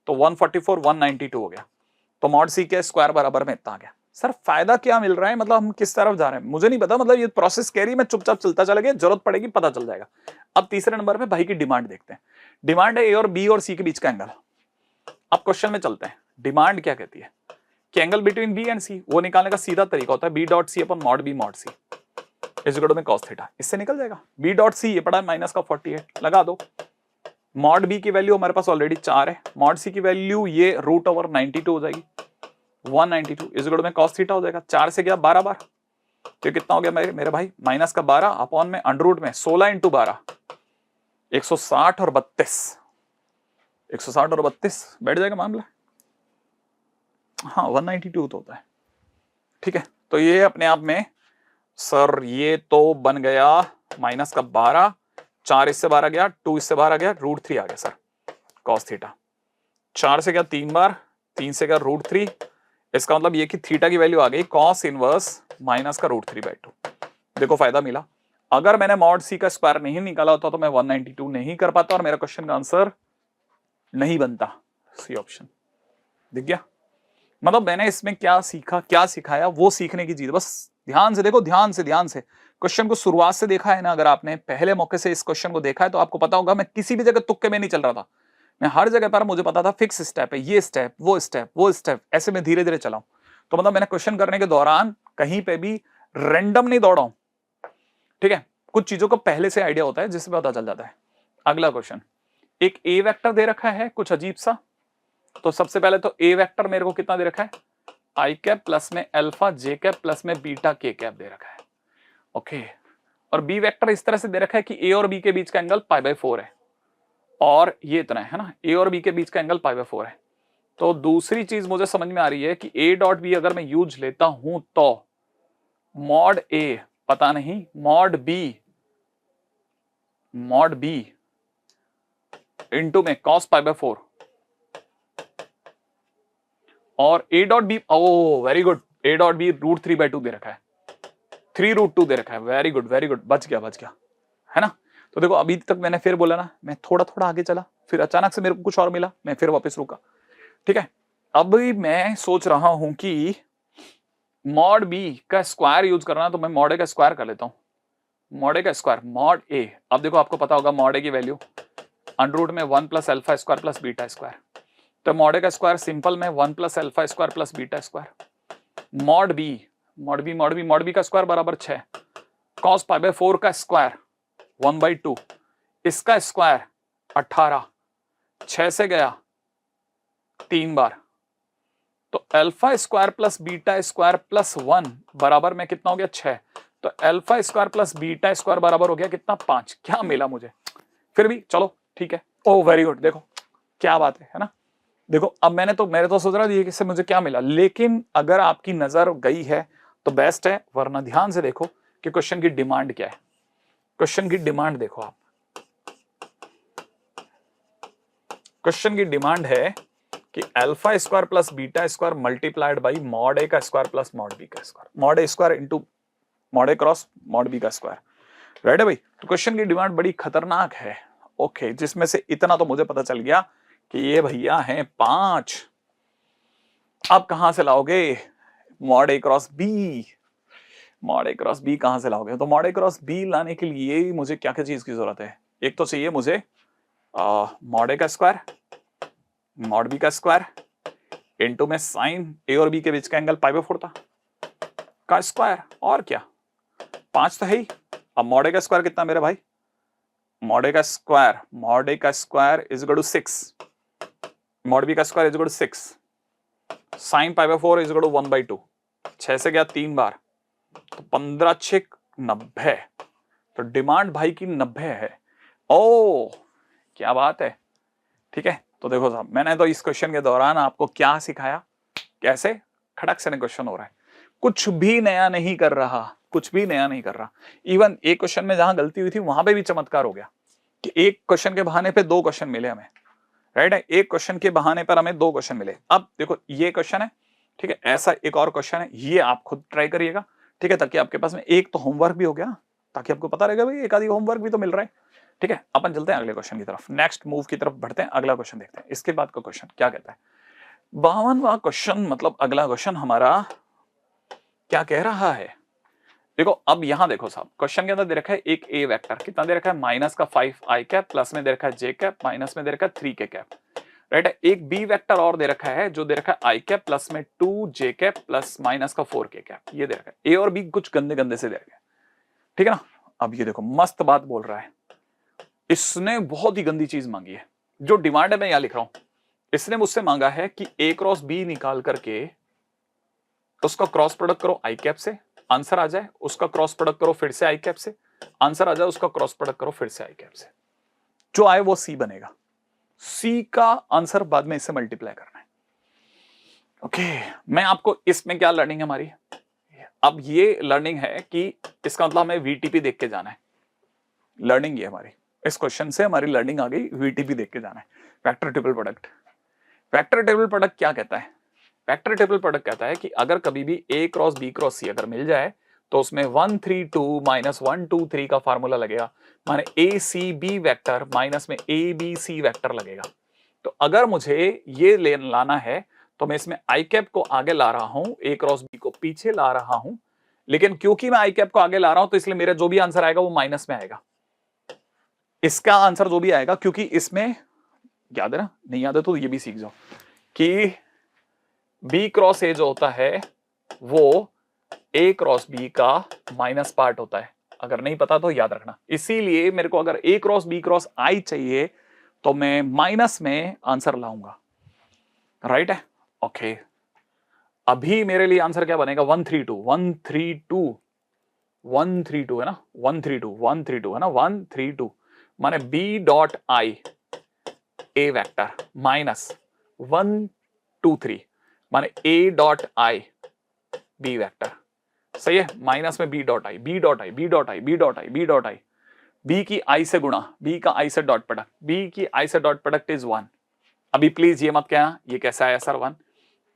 तो 144 192 हो गया। तो मॉड सी के स्क्वायर बराबर में इतना आ गया। सर फायदा क्या मिल रहा है, मतलब हम किस तरफ जा रहे हैं मुझे नहीं पता, मतलब ये प्रोसेस कह रही है, मैं चुपचाप चलता चला गया, जरूरत पड़ेगी पता चल जाएगा। अब तीसरे नंबर पे भाई की डिमांड देखते हैं। डिमांड है ए और बी और सी के बीच का एंगल। अब क्वेश्चन में चलते हैं, डिमांड क्या कहती है कि angle between b and c, वो निकालने का सीधा तरीका होता है b dot c upon mod b mod c is equal to में cos थीटा, इससे निकल जाएगा। बी डॉट सी ये पड़ा है माइनस का 48, लगा दो। मॉड बी की वैल्यू हमारे पास ऑलरेडी 4 है, मॉड सी की वैल्यू ये √92 हो जाएगी, 192 इज इक्वल टू में cos थीटा हो जाएगा। 4 से गया 12 बार, तो कितना हो गया मेरे भाई माइनस का 12 अपॉन में अंडर में 16 इंटू 12 160 और 32, 160 और 32 बैठ जाएगा मामला। हाँ 192 तो होता है, ठीक है। तो ये अपने आप में सर ये तो बन गया माइनस का 12, 4 इससे 12 गया, 2 इससे 12 गया, √3 आ गया सर cos थीटा। 4 से गया 3 बार, 3 से गया √3, इसका मतलब ये कि थीटा की वैल्यू आ गई cos इनवर्स माइनस का √3/2। देखो फायदा मिला। अगर मैंने मॉड सी का स्क्वायर नहीं निकाला होता तो मैं 192 नहीं कर पाता और मेरा क्वेश्चन का आंसर नहीं बनता, सी ऑप्शन। दिख गया, मतलब मैंने इसमें क्या सीखा क्या सिखाया वो सीखने की चीज, बस ध्यान से देखो, ध्यान से क्वेश्चन को शुरुआत से देखा है ना, अगर आपने पहले मौके से इस क्वेश्चन को देखा है तो आपको पता होगा मैं किसी भी जगह तुक्के में नहीं चल रहा था, मैं हर जगह पर मुझे पता था फिक्स स्टेप है, ये स्टेप वो स्टेप वो स्टेप, ऐसे मैं धीरे धीरे चलाऊं। तो मतलब मैंने क्वेश्चन करने के दौरान कहीं पे भी रैंडम नहीं दौड़ा हूं, ठीक है। कुछ चीजों को पहले से आइडिया होता है जिससे पता चल जाता है। अगला क्वेश्चन, एक ए वेक्टर दे रखा है कुछ अजीब सा, तो सबसे पहले तो ए वेक्टर मेरे को कितना दे रखा है, आई कैप प्लस में अल्फा जे कैप प्लस में बीटा के कैप दे रखा है, ओके। और बी वेक्टर इस तरह से दे रखा है कि ए और बी के बीच का एंगल π/4 है, और ये इतना है ना, ए और बी के बीच का एंगल π/4 है। तो दूसरी चीज मुझे समझ में आ रही है कि ए डॉट बी अगर मैं यूज लेता हूं तो मॉड ए पता नहीं, मॉड बी इंटू में cos π/4 और A dot B, oh very good, A dot B √3/2 दे रखा है, 3√2 दे रखा है, वेरी गुड बच गया है ना। तो देखो अभी तक मैंने फिर बोला ना, मैं थोड़ा थोड़ा आगे चला, फिर अचानक से मेरे को कुछ और मिला, मैं फिर वापस रुका, ठीक है। अब मैं सोच रहा हूं कि मॉड बी का स्क्वायर यूज करना, तो मैं मॉड ए का स्क्वायर कर लेता हूं, मॉड ए का स्क्वायर मॉड ए। अब देखो आपको पता होगा मॉड ए की वैल्यू अंडर में 1 + alpha square plus beta square, तो मॉड ए का स्क्वायर सिंपल में 1 + alpha square plus beta square. Mod B का स्क्वायर बराबर 6, cos π/4 का स्क्वायर 1/2, इसका स्क्वायर 18, 6 से गया 3 बार, तो alpha square plus beta square plus 1 बराबर में कितना हो गया 6, तो alpha square plus beta square बराबर हो गया कितना 5। क्या मिला मुझे, फिर भी चलो ठीक है, ओ वेरी गुड, देखो क्या बात है ना। देखो अब मैंने तो सोच रहा था ये इससे मुझे क्या मिला, लेकिन अगर आपकी नजर गई है तो बेस्ट है, वरना ध्यान से देखो कि क्वेश्चन की डिमांड क्या है। क्वेश्चन की डिमांड देखो आप, क्वेश्चन की डिमांड है कि alpha square plus beta square multiplied by mod A का स्क्वायर प्लस मॉड बी का square, mod A square into mod A cross mod B का स्क्वायर, राइट है भाई। तो क्वेश्चन की डिमांड बड़ी खतरनाक है, ओके, जिसमें से इतना तो मुझे पता चल गया कि ये भैया हैं 5। अब कहां से लाओगे mod A cross B, mod A cross B कहां से लाओगे, तो मॉड ए क्रॉस बी लाने के लिए मुझे क्या क्या चीज की जरूरत है, एक तो चाहिए मुझे मॉड ए का स्क्वायर मॉड बी का स्क्वायर इंटू में साइन ए और बी के बीच का एंगल π/4 था का स्क्वायर, और क्या 5 तो है ही। अब मॉड ए का स्क्वायर कितना मेरे भाई, मॉड ए का square is equal to 6, mod B का square is equal to 6, sine pi by 4 is equal to 1/2, 6 से गया 3 बार, तो 15 6 90, तो डिमांड भाई की 90 है। ओ क्या बात है, ठीक है। तो देखो साहब, मैंने तो इस क्वेश्चन के दौरान आपको क्या सिखाया, कैसे खड़क से क्वेश्चन हो रहा है, कुछ भी नया नहीं कर रहा, कुछ भी नया नहीं कर रहा। इवन एक क्वेश्चन में जहां गलती हुई थी वहां पे भी चमत्कार हो गया कि एक क्वेश्चन के बहाने पे 2 क्वेश्चन मिले हमें, राइट है, एक क्वेश्चन के बहाने पर हमें 2 क्वेश्चन मिले। अब देखो ये क्वेश्चन है, ठीक है, ऐसा एक और क्वेश्चन है, ये आप खुद ट्राई करिएगा, ठीक है, ताकि आपके पास में एक तो होमवर्क भी हो गया ना, ताकि आपको पता रहेगा भाई एक आधी होमवर्क भी तो मिल रहा है, ठीक है। अपन चलते हैं अगले क्वेश्चन की तरफ, नेक्स्ट मूव की तरफ बढ़ते हैं, अगला क्वेश्चन देखते हैं। इसके बाद का क्वेश्चन क्या कहता है, 52वां क्वेश्चन, मतलब अगला क्वेश्चन हमारा क्या कह रहा है। देखो अब यहां देखो साहब, क्वेश्चन के अंदर दे रखा है एक ए वेक्टर, कितना दे रखा है, माइनस का 5 आई कैप, प्लस में दे रखा है जे कैप, माइनस में दे रखा है 3 के कैप, राइट है। एक बी वेक्टर और दे रखा है जो दे रखा है आई कैप प्लस में 2 जे कैप प्लस माइनस का 4 के कैप, ये दे रखा है। ए और बी कुछ गंदे गंदे से दे रखे हैं, ठीक है ना। अब ये देखो मस्त बात बोल रहा है, इसने बहुत ही गंदी चीज मांगी है, जो डिमांड है मैं यहां लिख रहा हूं। इसने मुझसे मांगा है कि ए क्रॉस बी निकाल करके उसका क्रॉस प्रोडक्ट करो आई कैप से, आंसर आ जाए, उसका क्रॉस प्रोडक्ट करो फिर से आई कैप से, आंसर आ जाए, उसका क्रॉस प्रोडक्ट करो फिर से आई कैप से, जो आए वो सी बनेगा। सी का आंसर बाद में इससे मल्टीप्लाई करना है। ओके, मैं आपको इसमें क्या लर्निंग है हमारी, अब ये लर्निंग है कि इसका मतलब हमें वीटीपी देख के जाना है, लर्निंग ये हमारी, इस क्वेश्चन से हमारी लर्निंग आ गई, वीटीपी देख के जाना है। Vector table product, vector table product क्या कहता है, वेक्टर टेबल प्रोडक्ट कहता है कि अगर कभी भी ए क्रॉस बी क्रॉस सी अगर मिल जाए तो उसमें 1 3 2 माइनस 1 2 3 का फार्मूला लगेगा, माने ए सी बी वेक्टर माइनस में ए बी सी वेक्टर लगेगा। तो अगर मुझे ये लाना है तो मैं इसमें आई कैप को आगे ला रहा हूं, ए क्रॉस बी को पीछे ला रहा हूं, लेकिन क्योंकि मैं आई कैप को आगे ला रहा हूं तो इसलिए मेरा जो भी आंसर आएगा वो माइनस में आएगा। इसका आंसर जो भी आएगा, क्योंकि इसमें याद है ना, नहीं याद है तो ये भी सीख जाओ कि बी क्रॉस ए जो होता है वो ए क्रॉस बी का माइनस पार्ट होता है, अगर नहीं पता तो याद रखना। इसीलिए मेरे को अगर ए क्रॉस बी क्रॉस आई चाहिए तो मैं माइनस में आंसर लाऊंगा, राइट है। ओके, अभी मेरे लिए आंसर क्या बनेगा, 132 132 132 है ना, 132 132 है ना, 132 माने B dot i A vector minus 1 2 3 माने A dot i B vector, सही है, माइनस में B dot i B dot i B dot i B dot i B dot i, B की आई से गुणा, बी का आई से डॉट प्रोडक्ट, बी की आई से डॉट प्रोडक्ट इज 1। अभी प्लीज ये मत कहना ये कैसा आया सर 1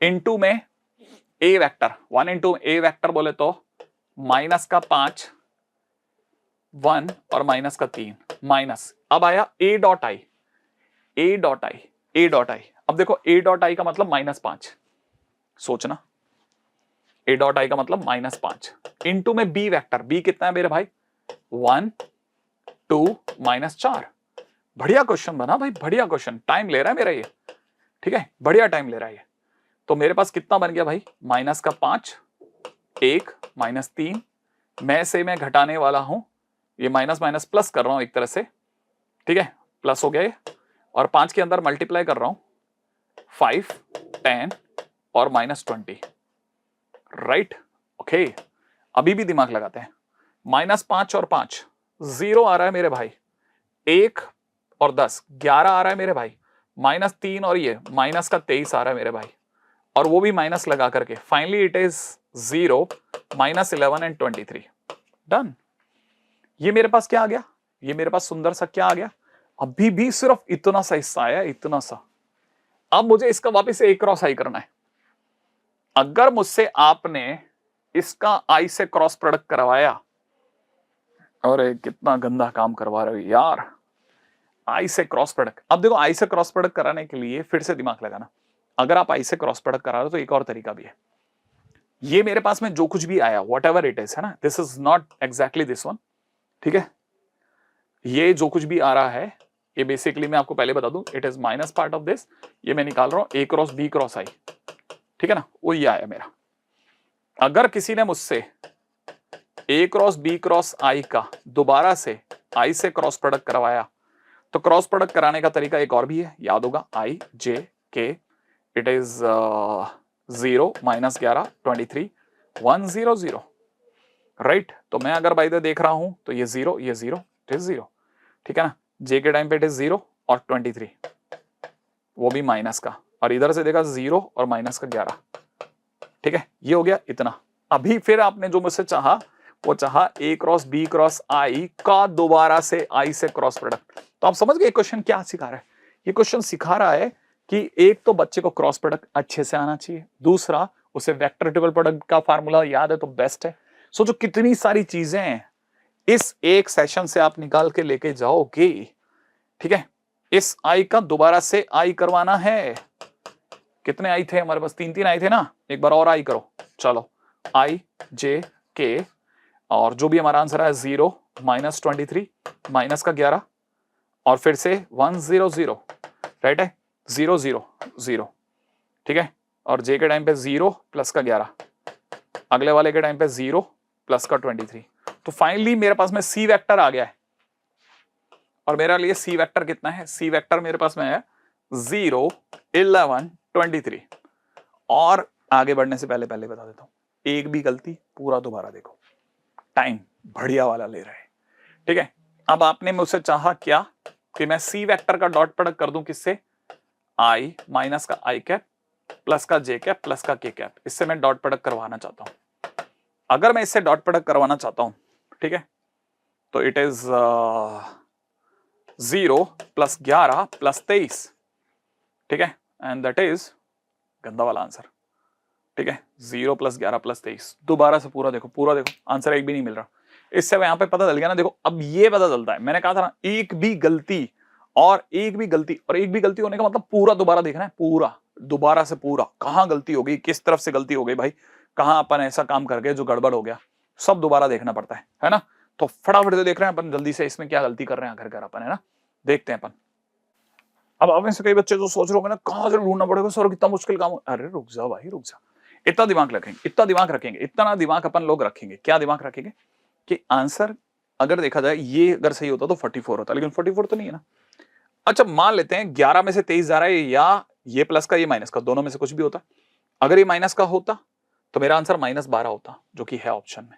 इनटू में A vector, 1 into A vector बोले तो माइनस का 5 1 और माइनस का 3 माइनस, अब आया ए dot i A dot i A dot आई। अब देखो ए डॉट आई का मतलब -5, सोचना, ए डॉट आई का मतलब -5 इनटू में बी वेक्टर, बी कितना है मेरे भाई 1 2 -4। बढ़िया क्वेश्चन बना भाई, बढ़िया क्वेश्चन, टाइम ले रहा है मेरा ये, ठीक है, बढ़िया टाइम ले रहा है ये। तो मेरे पास कितना बन गया भाई, माइनस का 5 1 -3 मैं से मैं घटाने वाला हूं, ये माइनस माइनस प्लस कर रहा हूं एक तरह से, ठीक है, प्लस हो गया ये, और 5 के अंदर मल्टीप्लाई कर रहा हूं 5 10 और -20, राइट। ओके, अभी भी दिमाग लगाते हैं, -5 और 5 0 आ रहा है मेरे भाई, 1 और 10 11 आ रहा है मेरे भाई, -3 और ये माइनस का 23 आ रहा है मेरे भाई, और वो भी माइनस लगा करके finally it is 0 -11 and 23, done. ये मेरे पास क्या आ गया, ये मेरे पास सुंदर सा क्या आ गया, अभी भी सिर्फ इतना सा हिस्सा आया, इतना सा। अब मुझे इसका वापस से ए क्रॉस आई करना है। अगर मुझसे आपने इसका आई से क्रॉस प्रोडक्ट करवाया, अरे कितना गंदा काम करवा रहे हो यार, आई से क्रॉस प्रोडक्ट। अब देखो आई से क्रॉस प्रोडक्ट कराने के लिए फिर से दिमाग लगाना, अगर आप आई से क्रॉस प्रोडक्ट करा रहे हो तो एक और तरीका भी है। ये मेरे पास में जो कुछ भी आया वॉट एवर इट इज, है ना, this is not exactly this one, ठीक है, ये जो कुछ भी आ रहा है ये बेसिकली मैं आपको पहले बता दूं, it is minus part of this, ये मैं निकाल रहा हूं ए क्रॉस बी क्रॉस आई, ठीक है ना, वो ये आया मेरा। अगर किसी ने मुझसे ए क्रॉस बी क्रॉस आई का दोबारा से आई से क्रॉस प्रोडक्ट करवाया तो क्रॉस प्रोडक्ट कराने का तरीका एक और भी है, याद होगा, आई जे के, इट इज 0 माइनस 11 23 100, राइट। तो मैं अगर बाय द देख रहा हूं तो ये 0 ये 0 इट इज 0, ठीक है ना। जे के टाइम पे इट इज 0 और 23 वो भी माइनस का, और इधर से देखा 0 और माइनस का 11, ठीक है। ये हो गया इतना। अभी फिर आपने जो मुझसे चाहा वो चाहा A cross B cross I का दोबारा से I से क्रॉस प्रोडक्ट। तो आप समझ गए क्वेश्चन क्या सिखा रहा है। ये क्वेश्चन सिखा रहा है कि एक तो बच्चे को क्रॉस प्रोडक्ट अच्छे से आना चाहिए, दूसरा उसे वेक्टर ट्रिपल प्रोडक्ट का फार्मूला याद है तो बेस्ट है। सोचो कितनी सारी चीजें हैं इस एक सेशन से आप निकाल के लेके जाओगे, ठीक है। इस I का दोबारा से I करवाना है। कितने I थे हमारे पास, 3 I थे ना, एक बार और I करो। चलो I J K, और जो भी हमारा आंसर है 0 माइनस 23 माइनस का 11 और फिर से 100, राइट है, 0 0 0, ठीक है। और J के टाइम पे 0 प्लस का 11, अगले वाले के टाइम पे 0 प्लस का 23। तो फाइनली मेरे पास में C वेक्टर आ गया है, और मेरा लिए C वेक्टर कितना है, C वेक्टर मेरे पास में है 0 11 23। और आगे बढ़ने से पहले बता देता हूं, एक भी गलती पूरा दोबारा देखो, टाइम बढ़िया वाला ले रहे हैं, ठीक है। अब आपने मुझसे चाहा क्या कि मैं C वेक्टर का डॉट प्रोडक्ट कर दूं किससे, I माइनस का I कैप प्लस का J कैप प्लस का K कैप, इससे मैं डॉट प्रोडक्ट करवाना चाहता हूं। अगर मैं इससे डॉट प्रोडक्ट करवाना चाहता हूं, ठीक है, तो इट इज 0 प्लस 11 प्लस 23, ठीक है, एंड दैट इज गंदा वाला आंसर, ठीक है। 0 प्लस 11 प्लस 23, दोबारा से पूरा देखो, आंसर एक भी नहीं मिल रहा। इससे यहां पे पता चल गया ना, देखो अब ये पता चलता है, मैंने कहा था ना एक भी गलती और एक भी गलती होने का मतलब पूरा दोबारा देखना है, पूरा दोबारा से पूरा, कहां गलती हो गई, किस तरफ से गलती हो गई भाई, कहां अपन ऐसा काम कर गए जो गड़बड़ हो गया, सब दोबारा देखना पड़ता है ना। तो फटाफट से देख रहे हैं अपन जल्दी से, इसमें क्या गलती कर रहे हैं आखिरकार अपन, है ना, देखते हैं अपन। अब आप में से कई बच्चे जो सोच रहे हो ना कहां से ढूंढना पड़ेगा सर, कितना मुश्किल काम, अरे रुक जा भाई रुक जा, इतना दिमाग रखेंगे, इतना दिमाग अपन लोग रखेंगे, क्या दिमाग रखेंगे कि आंसर अगर देखा जाए ये अगर सही होता तो 44 होता, लेकिन 44 तो नहीं है ना। अच्छा मान लेते हैं 11 में से 23 जा रहा है, या ये प्लस का ये माइनस का, दोनों में से कुछ भी होता। अगर ये माइनस का होता तो मेरा आंसर -12 होता, जो कि है ऑप्शन में।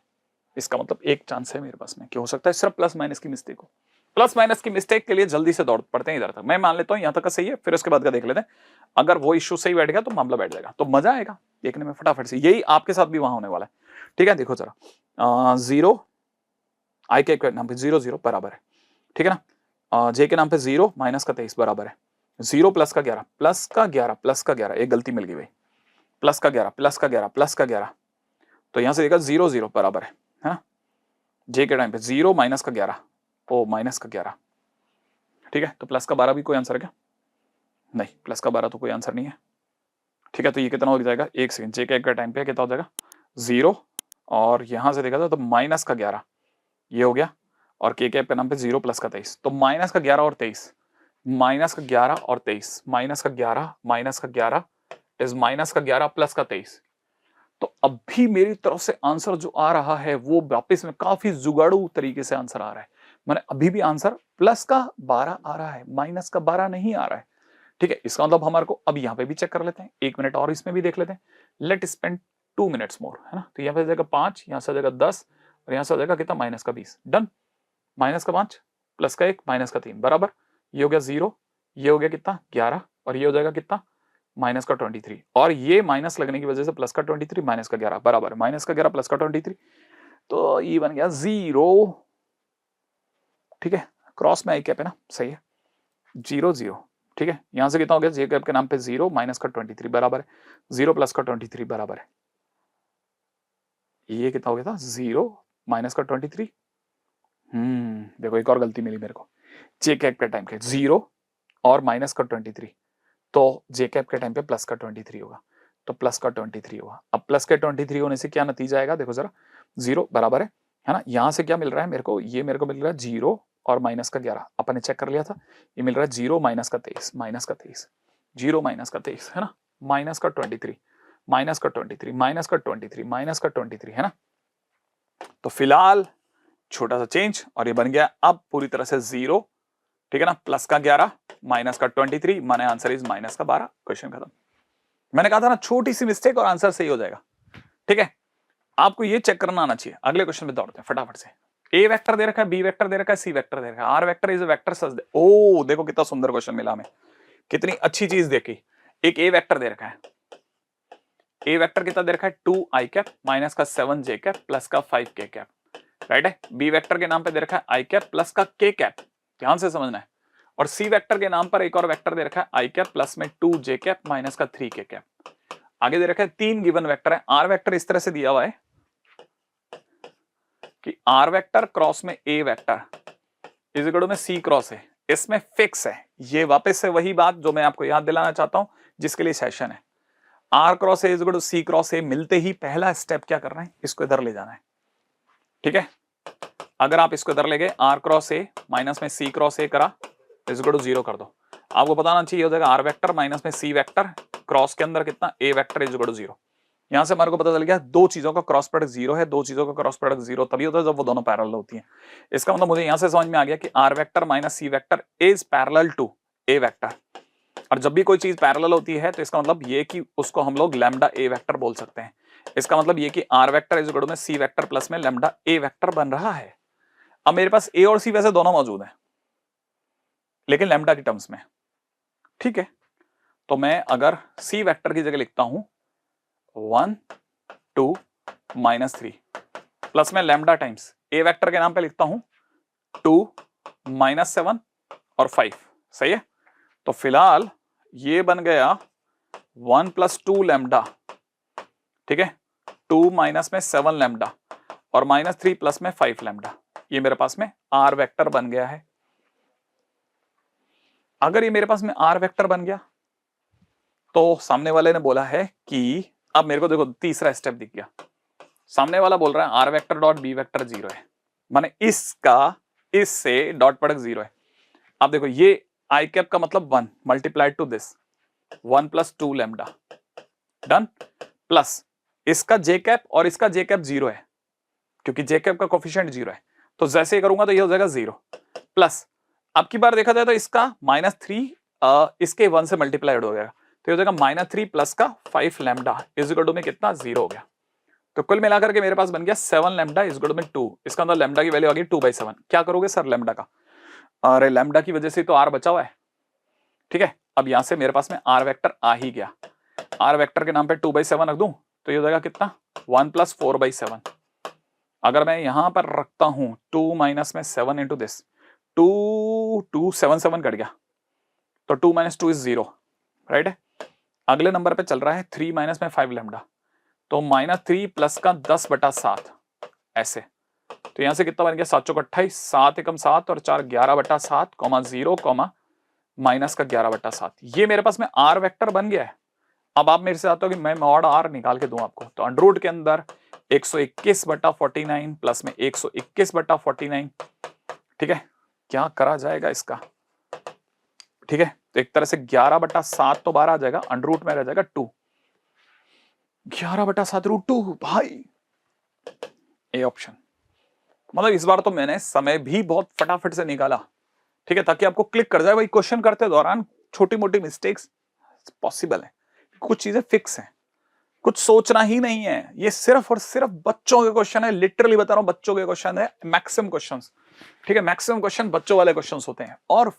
इसका मतलब एक चांस है मेरे पास में कि हो सकता है सिर्फ प्लस माइनस की मिस्टेक हो। प्लस माइनस की मिस्टेक के लिए जल्दी से दौड़ पड़ते हैं इधर तक, मैं मान लेता हूं यहां तक का सही है, फिर उसके बाद का देख लेते हैं। अगर वो इश्यू सही बैठ गया तो मामला बैठ जाएगा, तो मजा आएगा देखने में फटाफट से। यही आपके साथ भी वहां होने वाला है, ठीक है। देखो जरा 0 I के नाम पे 0 0 बराबर है, ठीक है ना। J के नाम पे 0 माइनस का 23 बराबर है 0 प्लस का 11 प्लस का 11 प्लस का 11, एक गलती मिल गई भाई, प्लस का 11 प्लस का 11 प्लस का 11, तो यहां से देखा 0 0 बराबर है ना। J के टाइम पे 0 माइनस का 11, ओ माइनस का 11, ठीक है। तो प्लस का 12 भी कोई आंसर है क्या, नहीं, प्लस का 12 तो कोई आंसर नहीं है, ठीक है। तो ये कितना हो जाएगा, एक सेकंड, J के टाइम पे कितना हो जाएगा 0, और यहां से देखा था तो माइनस का 11 ये हो गया, और K कैप के नाम पे 0 प्लस का 23, तो माइनस का 11 और 23, माइनस का 11 और 23, माइनस का 11 माइनस का 11 इज माइनस का 11 प्लस का 23। तो अभी मेरी तरफ से आंसर जो आ रहा है वो वापिस में काफी जुगाड़ू तरीके से आंसर आ रहा है। मैंने अभी भी आंसर प्लस का 12 आ रहा है, माइनस का 12 नहीं आ रहा है, ठीक है। इसका मतलब हमारे को अब यहाँ पे भी चेक कर लेते हैं, 1 मिनट और इसमें भी देख लेते हैं, लेट स्पेंड 2 मिनट्स मोर, है ना। तो यहाँ पे जाएगा 5, यहाँ से जाएगा 10, और यहाँ से जाएगा कितना, माइनस का 20, डन। माइनस का 5 प्लस का 1 माइनस का 3 बराबर, ये हो गया 0, ये हो गया कितना 11, और ये हो जाएगा कितना माइनस का 23, और ये माइनस लगने की वजह से प्लस का 23 माइनस का 11 बराबर, माइनस का 11 प्लस का 23, तो ये बन गया 0, ठीक है। क्रॉस में आई कैप है ना, सही है, 0 0, ठीक है। यहां से कितना हो गया, जे कैप के नाम पे 0 माइनस का 23 बराबर है 0 प्लस का 23 बराबर है, ये कितना हो गया था 0 माइनस का 23। देखो एक और गलती मिली मेरे को, जे कैप के टाइम पे 0 और माइनस का 23, तो जे कैप के टाइम पे प्लस का 23 होगा, तो प्लस का 23 होगा। अब प्लस के 23 होने से क्या नतीजा आएगा, देखो जरा 0 बराबर है ना। यहां से क्या मिल रहा है मेरे को, ये मेरे को मिल रहा है 0 और माइनस का 11, अपन ने चेक कर लिया था, ये मिल रहा है 0 माइनस का 23, माइनस का 23, 0 माइनस का 23 है ना, माइनस का 23, माइनस का 23, माइनस का 23, माइनस का 23, है ना। तो फिलहाल छोटा सा चेंज, और ये बन गया अब पूरी तरह से 0 ठीक है ना, प्लस का 11 माइनस का 23, माने आंसर इज माइनस का 12। क्वेश्चन खत्म। मैंने कहा था ना छोटी सी मिस्टेक और आंसर सही हो जाएगा। ठीक है, आपको ये चेक करना आना चाहिए। अगले क्वेश्चन में दौड़ते हैं फटाफट से। ए वेक्टर दे रखा है, बी वेक्टर दे रखा है, सी वेक्टर दे रखा है, R vector is a vector such that. ओ देखो कितना सुंदर क्वेश्चन मिला हमें, कितनी अच्छी चीज देखी। एक ए वेक्टर दे रखा है, ए वेक्टर कितना दे रखा है 2 आई कैप माइनस का 7 जे कैप प्लस का 5 के कैप, राइट है। बी वेक्टर के नाम पे दे रखा है आई कैप प्लस का के कैप, ध्यान से समझना है। और सी वेक्टर के नाम पर एक और वेक्टर दे रखा है आई कैप प्लस में 2 जे कैप माइनस का 3 के कैप। आगे दे रखा है 3 गिवन वेक्टर है। आर वेक्टर इस तरह से दिया हुआ है कि आर वेक्टर क्रॉस में A vector is equal to में सी क्रॉस है, इसमें फिक्स है। ये वापस से वही बात जो मैं आपको याद दिलाना चाहता हूं जिसके लिए सेशन है। R cross A is equal to C cross A मिलते ही पहला स्टेप क्या करना है, इसको इधर ले जाना है। ठीक है, अगर आप इसको इधर ले गए आर क्रॉस ए माइनस में सी क्रॉस ए करा इज इक्वल टू 0 कर दो। आपको बताना चाहिए हो जाएगा आर वेक्टर माइनस में सी वेक्टर क्रॉस के अंदर कितना ए वेक्टर इज इक्वल टू 0। यहां से हमारे को पता चल गया दो चीजों का क्रॉस प्रोडक्ट 0 है, दो चीजों का क्रॉस प्रोडक्ट 0 तभी होता है जब वो दोनों पैरेलल होती हैं। इसका मतलब मुझे यहां से समझ में आ गया कि R vector minus C vector is parallel to A vector. और जब भी कोई चीज पैरेलल होती है तो इसका मतलब ये कि उसको हम लोग लैम्डा ए वेक्टर बोल सकते हैं। इसका मतलब ये कि R vector is equal to में सी वेक्टर प्लस में लैम्डा ए वेक्टर बन रहा है। अब मेरे पास ए और सी वैसे दोनों मौजूद है लेकिन लैम्डा की टर्म्स में। ठीक है, तो मैं अगर सी वेक्टर की जगह लिखता हूं 1 2 माइनस 3 प्लस में लैम्डा टाइम्स ए वेक्टर के नाम पे लिखता हूं 2 माइनस 7 और 5। सही है, तो फिलहाल ये बन गया 1 प्लस 2 लैम्डा, ठीक है, 2 माइनस में 7 लैम्डा और माइनस 3 प्लस में 5 लैम्डा। ये मेरे पास में आर वेक्टर बन गया है। अगर ये मेरे पास में आर वेक्टर बन गया तो सामने वाले ने बोला है कि अब मेरे को देखो तीसरा स्टेप दिख गया। सामने वाला बोल रहा है R vector dot B vector 0 है, माने इसका इससे डॉट प्रोडक्ट 0 है। अब देखो ये आई कैप का मतलब 1 multiplied to this 1 plus 2 lambda done, plus इसका जे कैप और इसका जे कैप 0 है क्योंकि जे कैप का कोफिशिएंट 0 है। तो जैसे ही करूंगा तो ये हो जाएगा 0 प्लस अब की बार देखा जाए तो इसका -3 इसके 1 से मल्टीप्लाइड हो गया तो ये हो जाएगा -3 प्लस का 5 लैम्डा इज इक्वल टू में कितना 0 हो गया। तो कुल मिलाकर के मेरे पास बन गया 7 लैम्डा इज इक्वल टू में 2। इसका मतलब लैम्डा की वैल्यू आ गई 2/7। क्या करोगे सर लैम्डा का? अरे लैम्डा की वजह से तो आर बचा हुआ है। ठीक है, अब यहां से मेरे पास में आर वेक्टर आ ही गया। आर वेक्टर के नाम पे 2/7 रख दूं तो ये हो जाएगा कितना 1 प्लस 4/7। अगर मैं यहां पर रखता हूं 2 माइनस में 7 इंटू दिस 2 7 7 कट गया तो 2 माइनस 2 इज 0, राइट है। अगले नंबर पे चल रहा है 3 माइनस में 5 लैम्डा तो -3 प्लस का 10/7 ऐसे। तो यहां से कितना बन गया 7 चौक 28, 7 एकम 7 और 4 11/7 कॉमा 0 कॉमा माइनस का 11/7। ये मेरे पास में आर वेक्टर बन गया है। अब आप मेरे से आते हो कि मैं मॉड आर निकाल के दूं आपको, तो अंडर रूट के अंदर 121/49 प्लस में 121/49। ठीक है, क्या करा जाएगा इसका? ठीक है, तो एक तरह से 11/7 तो 12 आ जाएगा, अंडर रूट में रह जाएगा 2। 11/7√2 भाई, ए ऑप्शन। मतलब इस बार तो मैंने समय भी बहुत फटाफट से निकाला, ठीक है, ताकि आपको क्लिक कर जाए भाई क्वेश्चन करते दौरान छोटी मोटी मिस्टेक्स पॉसिबल है, कुछ चीजें फिक्स हैं, कुछ सोचना ही नहीं है। ये सिर्फ और सिर्फ बच्चों के क्वेश्चन है, लिटरली बता रहा हूं बच्चों के क्वेश्चन है, मैक्सिमम क्वेश्चंस। ठीक है, मैक्सिमम क्वेश्चन बच्चों वाले क्वेश्चंस होते हैं और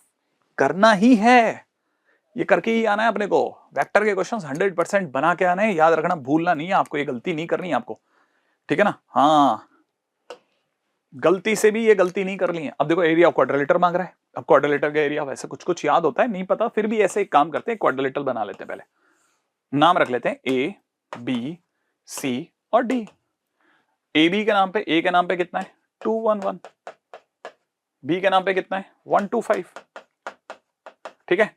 करना ही है, ये करके ही आना है अपने को। वेक्टर के क्वेश्चंस 100% बना के आने हैं, याद रखना, भूलना नहीं है आपको, ये गलती नहीं करनी है आपको, ठीक है ना। हाँ, गलती से भी ये गलती नहीं करनी है। अब देखो एरिया क्वाड्रिलेटर मांग रहा है, अब क्वाड्रिलेटर का एरिया वैसे कुछ कुछ याद होता है, नहीं पता फिर भी ऐसे एक काम करते हैं, क्वाड्रिलेटर बना लेते हैं। पहले नाम रख लेते हैं ए बी सी और डी। ए बी के नाम पे, ए के नाम पे कितना है 211, बी के नाम पे कितना है 125। ठीक है,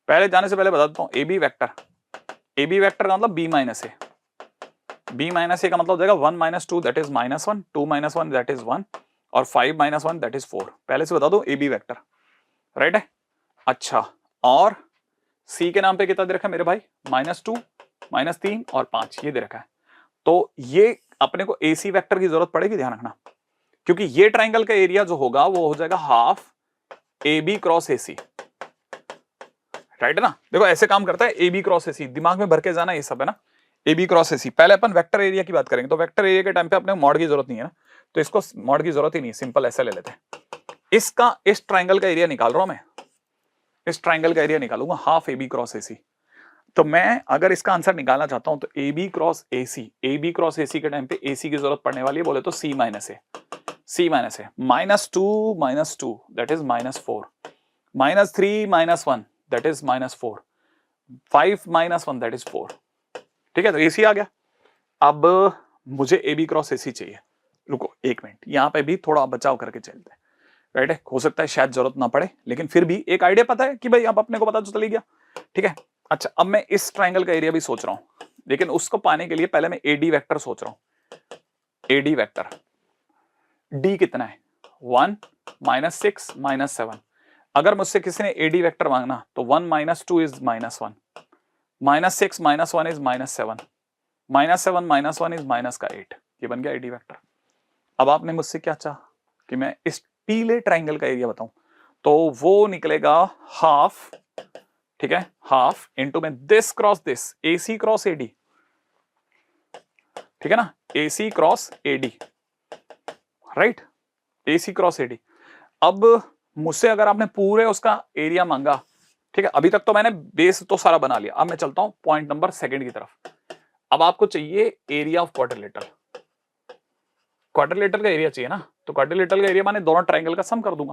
पहले जाने से पहले बता देता हूं ए बी वेक्टर का मतलब B minus A, B minus ए का मतलब हो जाएगा 1 minus 2 that is -1, 2 minus 1 that is 1 और 5 माइनस 1 दैट इज 4। पहले से बता दो ए बी वेक्टर, राइट है। अच्छा, और सी के नाम पे कितना दे रखा है मेरे भाई -2 -3 और 5 ये दे रखा है। तो ये अपने को ए सी वेक्टर की जरूरत पड़ेगी, ध्यान रखना, क्योंकि ये ट्राइंगल का एरिया जो होगा वो हो जाएगा half A B cross A C, right है ना। देखो ऐसे काम करता है, ए बी क्रॉस ए सी, दिमाग में भर के जाना ये सब है ना, ए बी क्रॉस ए सी। पहले अपन वेक्टर एरिया की बात करेंगे, तो वेक्टर एरिया के टाइम पे अपने मॉड की जरूरत नहीं है ना, तो इसको मॉड की जरूरत ही नहीं, सिंपल ऐसे ले लेते हैं। इसका, इस ट्राइंगल का एरिया निकाल रहा हूं मैं, इस ट्राइंगल का एरिया निकालूंगा half A B cross A C. तो मैं अगर इसका आंसर निकालना चाहता हूं तो A B cross A C, A B cross A C के टाइम पे ए सी की जरूरत पड़ने वाली है, बोले तो C minus A, C minus A, -2 that is -4, -3 -1 that is -4, 5 -1 that is 4, ठीक है। तो ए सी आ गया। अब मुझे ए बी क्रॉस ए सी चाहिए, रुको एक मिनट, यहां पे भी थोड़ा बचाव करके चलते हैं, राइट है। हो सकता है शायद जरूरत ना पड़े, लेकिन फिर भी एक आइडिया पता है कि भाई अब अपने को पता तो चली गया, ठीक है। अच्छा, अब मैं इस ट्राइंगल का एरिया भी सोच रहा हूं, लेकिन उसको पाने के लिए पहले मैं एडी वेक्टर सोच रहा हूं। एडी वेक्टर डी कितना है, 1 -6 -7। अगर मुझसे किसी ने एडी वेक्टर मांगना तो 1 -2 इज -1, -6 -1 इज -7, -7 -1 इज -8, ये बन गया एडी वेक्टर। अब आपने मुझसे क्या चाहा कि मैं इस पीले ट्राइंगल का एरिया बताऊं, तो वो निकलेगा हाफ, ठीक है, हाफ इंटू में this cross this, AC cross AD, ठीक है ना, AC cross AD, right, AC cross AD. अब मुझसे अगर आपने पूरे उसका एरिया मांगा, ठीक है, अभी तक तो मैंने बेस तो सारा बना लिया, अब मैं चलता हूं पॉइंट नंबर सेकंड की तरफ। अब आपको चाहिए एरिया ऑफ क्वाड्रिलेटरल, क्वाड्रिलेटरल का एरिया चाहिए ना, तो क्वाड्रिलेटरल का एरिया माने दोनों ट्राइंगल का सम कर दूंगा।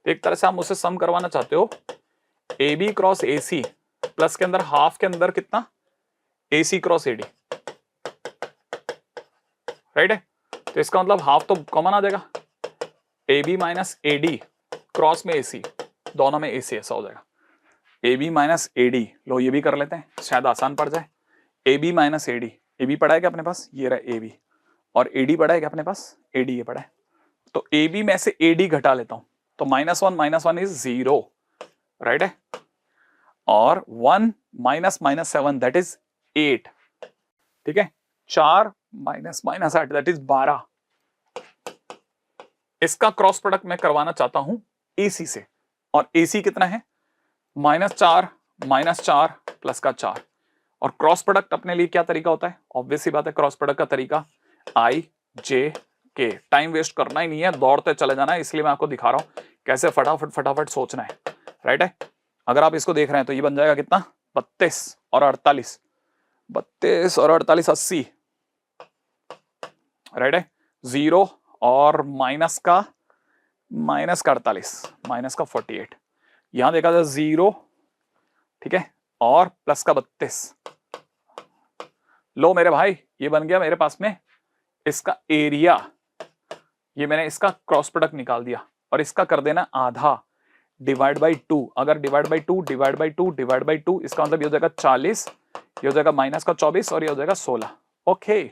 तो एक तरह से आप मुझसे सम करवाना चाहते हो A B cross A C plus के अंदर हाफ के अंदर कितना, A C cross A D, right है। तो इसका मतलब हाफ तो कॉमन आ जाएगा, A B minus A D cross में ए सी, दोनों में ए सी, ऐसा हो जाएगा A B minus A D. लो ये भी कर लेते हैं, शायद आसान पड़ जाए। A B minus A D, A B पड़ा है क्या अपने पास, ये रहा ए बी, और ए डी पड़ा है क्या अपने पास, ए डी ये पड़ा है। तो ए बी में से ए डी घटा लेता हूं, तो -1 इज 0, राइट है, और 1 -7 दैट इज 8, ठीक है, 4 -8 दैट इज 12। इसका क्रॉस प्रोडक्ट मैं करवाना चाहता हूं एसी से, और एसी कितना है, -4 -4 प्लस का 4, और क्रॉस प्रोडक्ट अपने लिए क्या तरीका होता है, ऑब्वियस सी बात है, क्रॉस प्रोडक्ट का तरीका आई जे के, टाइम वेस्ट करना ही नहीं है, दौड़ते चले जाना है, इसलिए मैं आपको दिखा रहा हूं कैसे फटाफट सोचना है, राइट है। अगर आप इसको देख रहे हैं तो ये बन जाएगा कितना, 32 और 48, 32 और 48 80, राइट है, 0 और माइनस का 48, माइनस का 48, यहां देखा था 0, ठीक है, और प्लस का 32। लो मेरे भाई, ये बन गया मेरे पास में इसका एरिया, ये मैंने इसका क्रॉस प्रोडक्ट निकाल दिया, और इसका कर देना आधा डिवाइड बाई 2। अगर divide by 2 divide by 2 divide by 2, इसका मतलब ये हो जाएगा 40, ये हो जाएगा माइनस का 24, और ये हो जाएगा 16। ओके,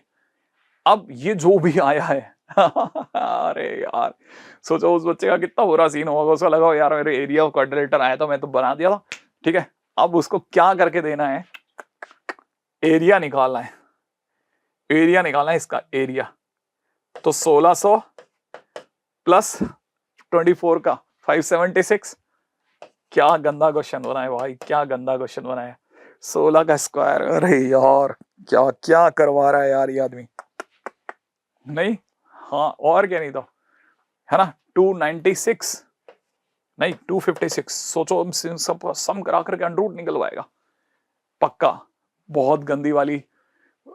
अब ये जो भी आया है अरे यार, सोचो उस बच्चे का कितना बुरा सीन होगा, उसको लगा यार मेरे एरिया ऑफ क्वाड्रिलेटरल आया था, मैं तो बना दिया था, ठीक है। अब उसको क्या करके देना है, एरिया निकालना है, एरिया निकालना है इसका एरिया। तो 1600 प्लस 24 का 576, क्या गंदा क्वेश्चन बनाया भाई, क्या गंदा क्वेश्चन बनाया, 16 का स्क्वायर, अरे यार क्या क्या करवा रहा है यार ये आदमी, नहीं हाँ और क्या, नहीं तो है ना 296 नहीं 256, सोचो सब सम करा करके अंडर रूट निकलवाएगा पक्का। बहुत गंदी वाली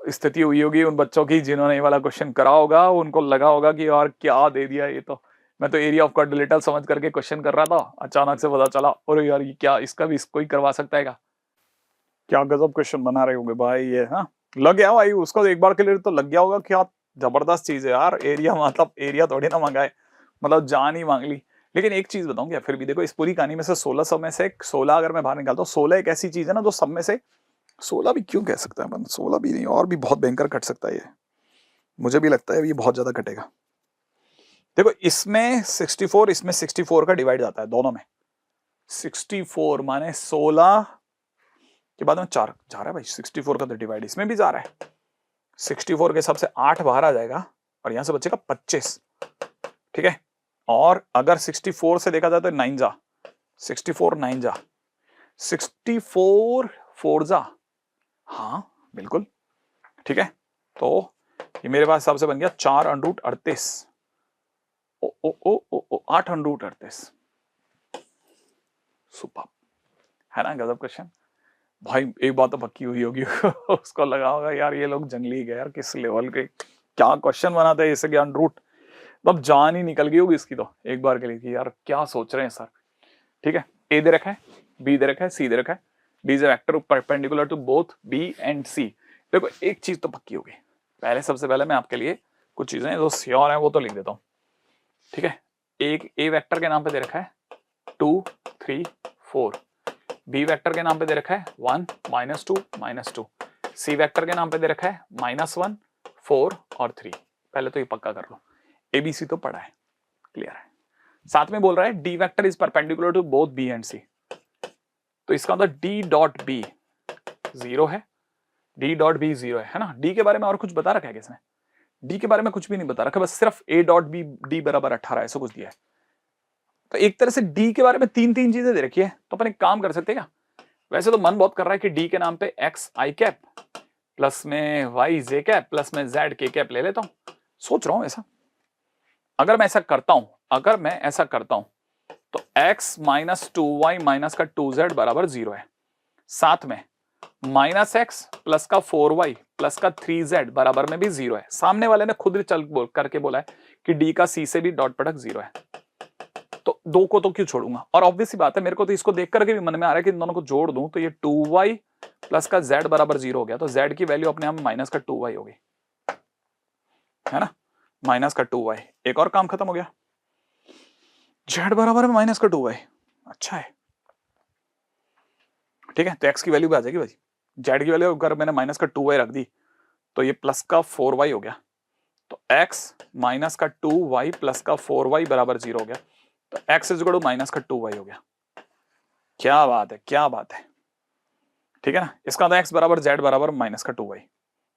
स्थिति हुई होगी उन बच्चों की जिन्होंने ये वाला क्वेश्चन करा होगा, उनको लगा होगा कि यार क्या दे दिया ये, तो मैं तो एरिया ऑफ क्वाड्रिलेटरल समझ करके क्वेश्चन कर रहा था, अचानक से पता चला अरे यार ये क्या, इसका भी इसको ही करवा सकता है क्या गजब क्वेश्चन बना रहे होंगे भाई ये। हाँ लग गया भाई उसको, एक बार के लिए तो लग गया होगा, क्या जबरदस्त चीज है यार, एरिया मतलब एरिया थोड़ी ना मांगा है, मतलब जान ही मांग ली। लेकिन एक चीज बताऊं क्या, फिर भी देखो इस पूरी कहानी में से 1600 में से 16 अगर मैं बाहर निकालता हूँ, 16 एक ऐसी चीज है ना जो सब में से, 16 भी क्यों कह सकता है अपन, 16 भी नहीं और भी बहुत भयंकर घट सकता है ये, मुझे भी लगता है ये बहुत ज्यादा घटेगा। देखो इसमें 64, इसमें 64 का डिवाइड जाता है दोनों में, 64 माने 16 के बाद में 4 जा रहा है भाई, 64 का तो डिवाइड इसमें भी जा रहा है, 64 के हिसाब से 8 बाहर आ जाएगा, और यहां से बचेगा 25, ठीक है। और अगर 64 से देखा जाए तो 9 जा 64 9 जा, 64 4 जा, हाँ बिल्कुल ठीक है। तो ये मेरे पास सबसे बन गया 4√38, ओ ओ ओ ओ ओ 838, सुपर, है ना गजब क्वेश्चन। भाई एक बात तो पक्की हुई होगी उसको लगा होगा यार ये लोग जंगली गए यार, किस लेवल के क्या क्वेश्चन बनाते हैं इससे ज्ञान रूट, अब जान ही निकल गई होगी इसकी तो एक बार के लिए कि यार क्या सोच रहे हैं सर। ठीक है, ए दे रखा है, बी दे रखा है, सी दे रखा है, D is a vector perpendicular to both B and C. देखो एक चीज तो पक्की होगी, पहले सबसे पहले मैं आपके लिए कुछ चीजें जो श्योर है वो तो लिख देता हूं। ठीक है, एक ए वेक्टर के नाम पे दे रखा है 2 3 4, बी वेक्टर के नाम पे दे रखा है 1 -2 -2, सी वेक्टर के नाम पे दे रखा है -1 4 और 3। पहले तो ये पक्का कर लो, एबीसी तो पढ़ा है, क्लियर है। साथ में बोल रहा है D vector is perpendicular to both B and C, तो इसका मतलब डी डॉट बी 0 है, डी डॉट बी 0 है ना। डी के बारे में और कुछ बता रखा है किसने? डी के बारे में कुछ भी नहीं बता रखा, बस सिर्फ ए डॉट बी डी बराबर 18 ऐसा कुछ दिया है। तो एक तरह से डी के बारे में तीन तीन चीजें दे रखी है, तो अपन एक काम कर सकते हैं क्या, वैसे तो मन बहुत कर रहा है कि डी के नाम पे एक्स आई कैप प्लस में वाई जे कैप प्लस में जेड के कैप ले लेता हूं, सोच रहा हूं ऐसा। अगर मैं ऐसा करता हूं, अगर मैं ऐसा करता हूं तो x माइनस 2y माइनस का 2z बराबर 0 है, साथ में माइनस एक्स प्लस का 4y प्लस का 3z बराबर में भी 0 है। सामने वाले ने खुद चल बोल करके बोला है कि d का c से भी डॉट प्रोडक्ट 0 है, तो दो को तो क्यों छोड़ूंगा। और ऑब्वियस सी बात है, मेरे को तो इसको देख करके भी मन में आ रहा है कि इन दोनों को जोड़ दूं तो ये 2y प्लस का z बराबर 0 हो गया, तो z की वैल्यू अपने आप माइनस का 2y होगी, है ना, माइनस का 2y। एक और काम खत्म हो गया, z बराबर में माइनस का 2y, अच्छा है ठीक है। तो x की वैल्यू भी आ जाएगी भाई, z की वैल्यू अगर मैंने माइनस का 2y रख दी तो ये प्लस का 4y हो गया, तो x माइनस का 2y प्लस का 4y बराबर 0 हो गया, तो x is equal to minus का 2y हो गया। क्या बात है, क्या बात है, ठीक है ना। इसका तो x बराबर z बराबर माइनस का 2y,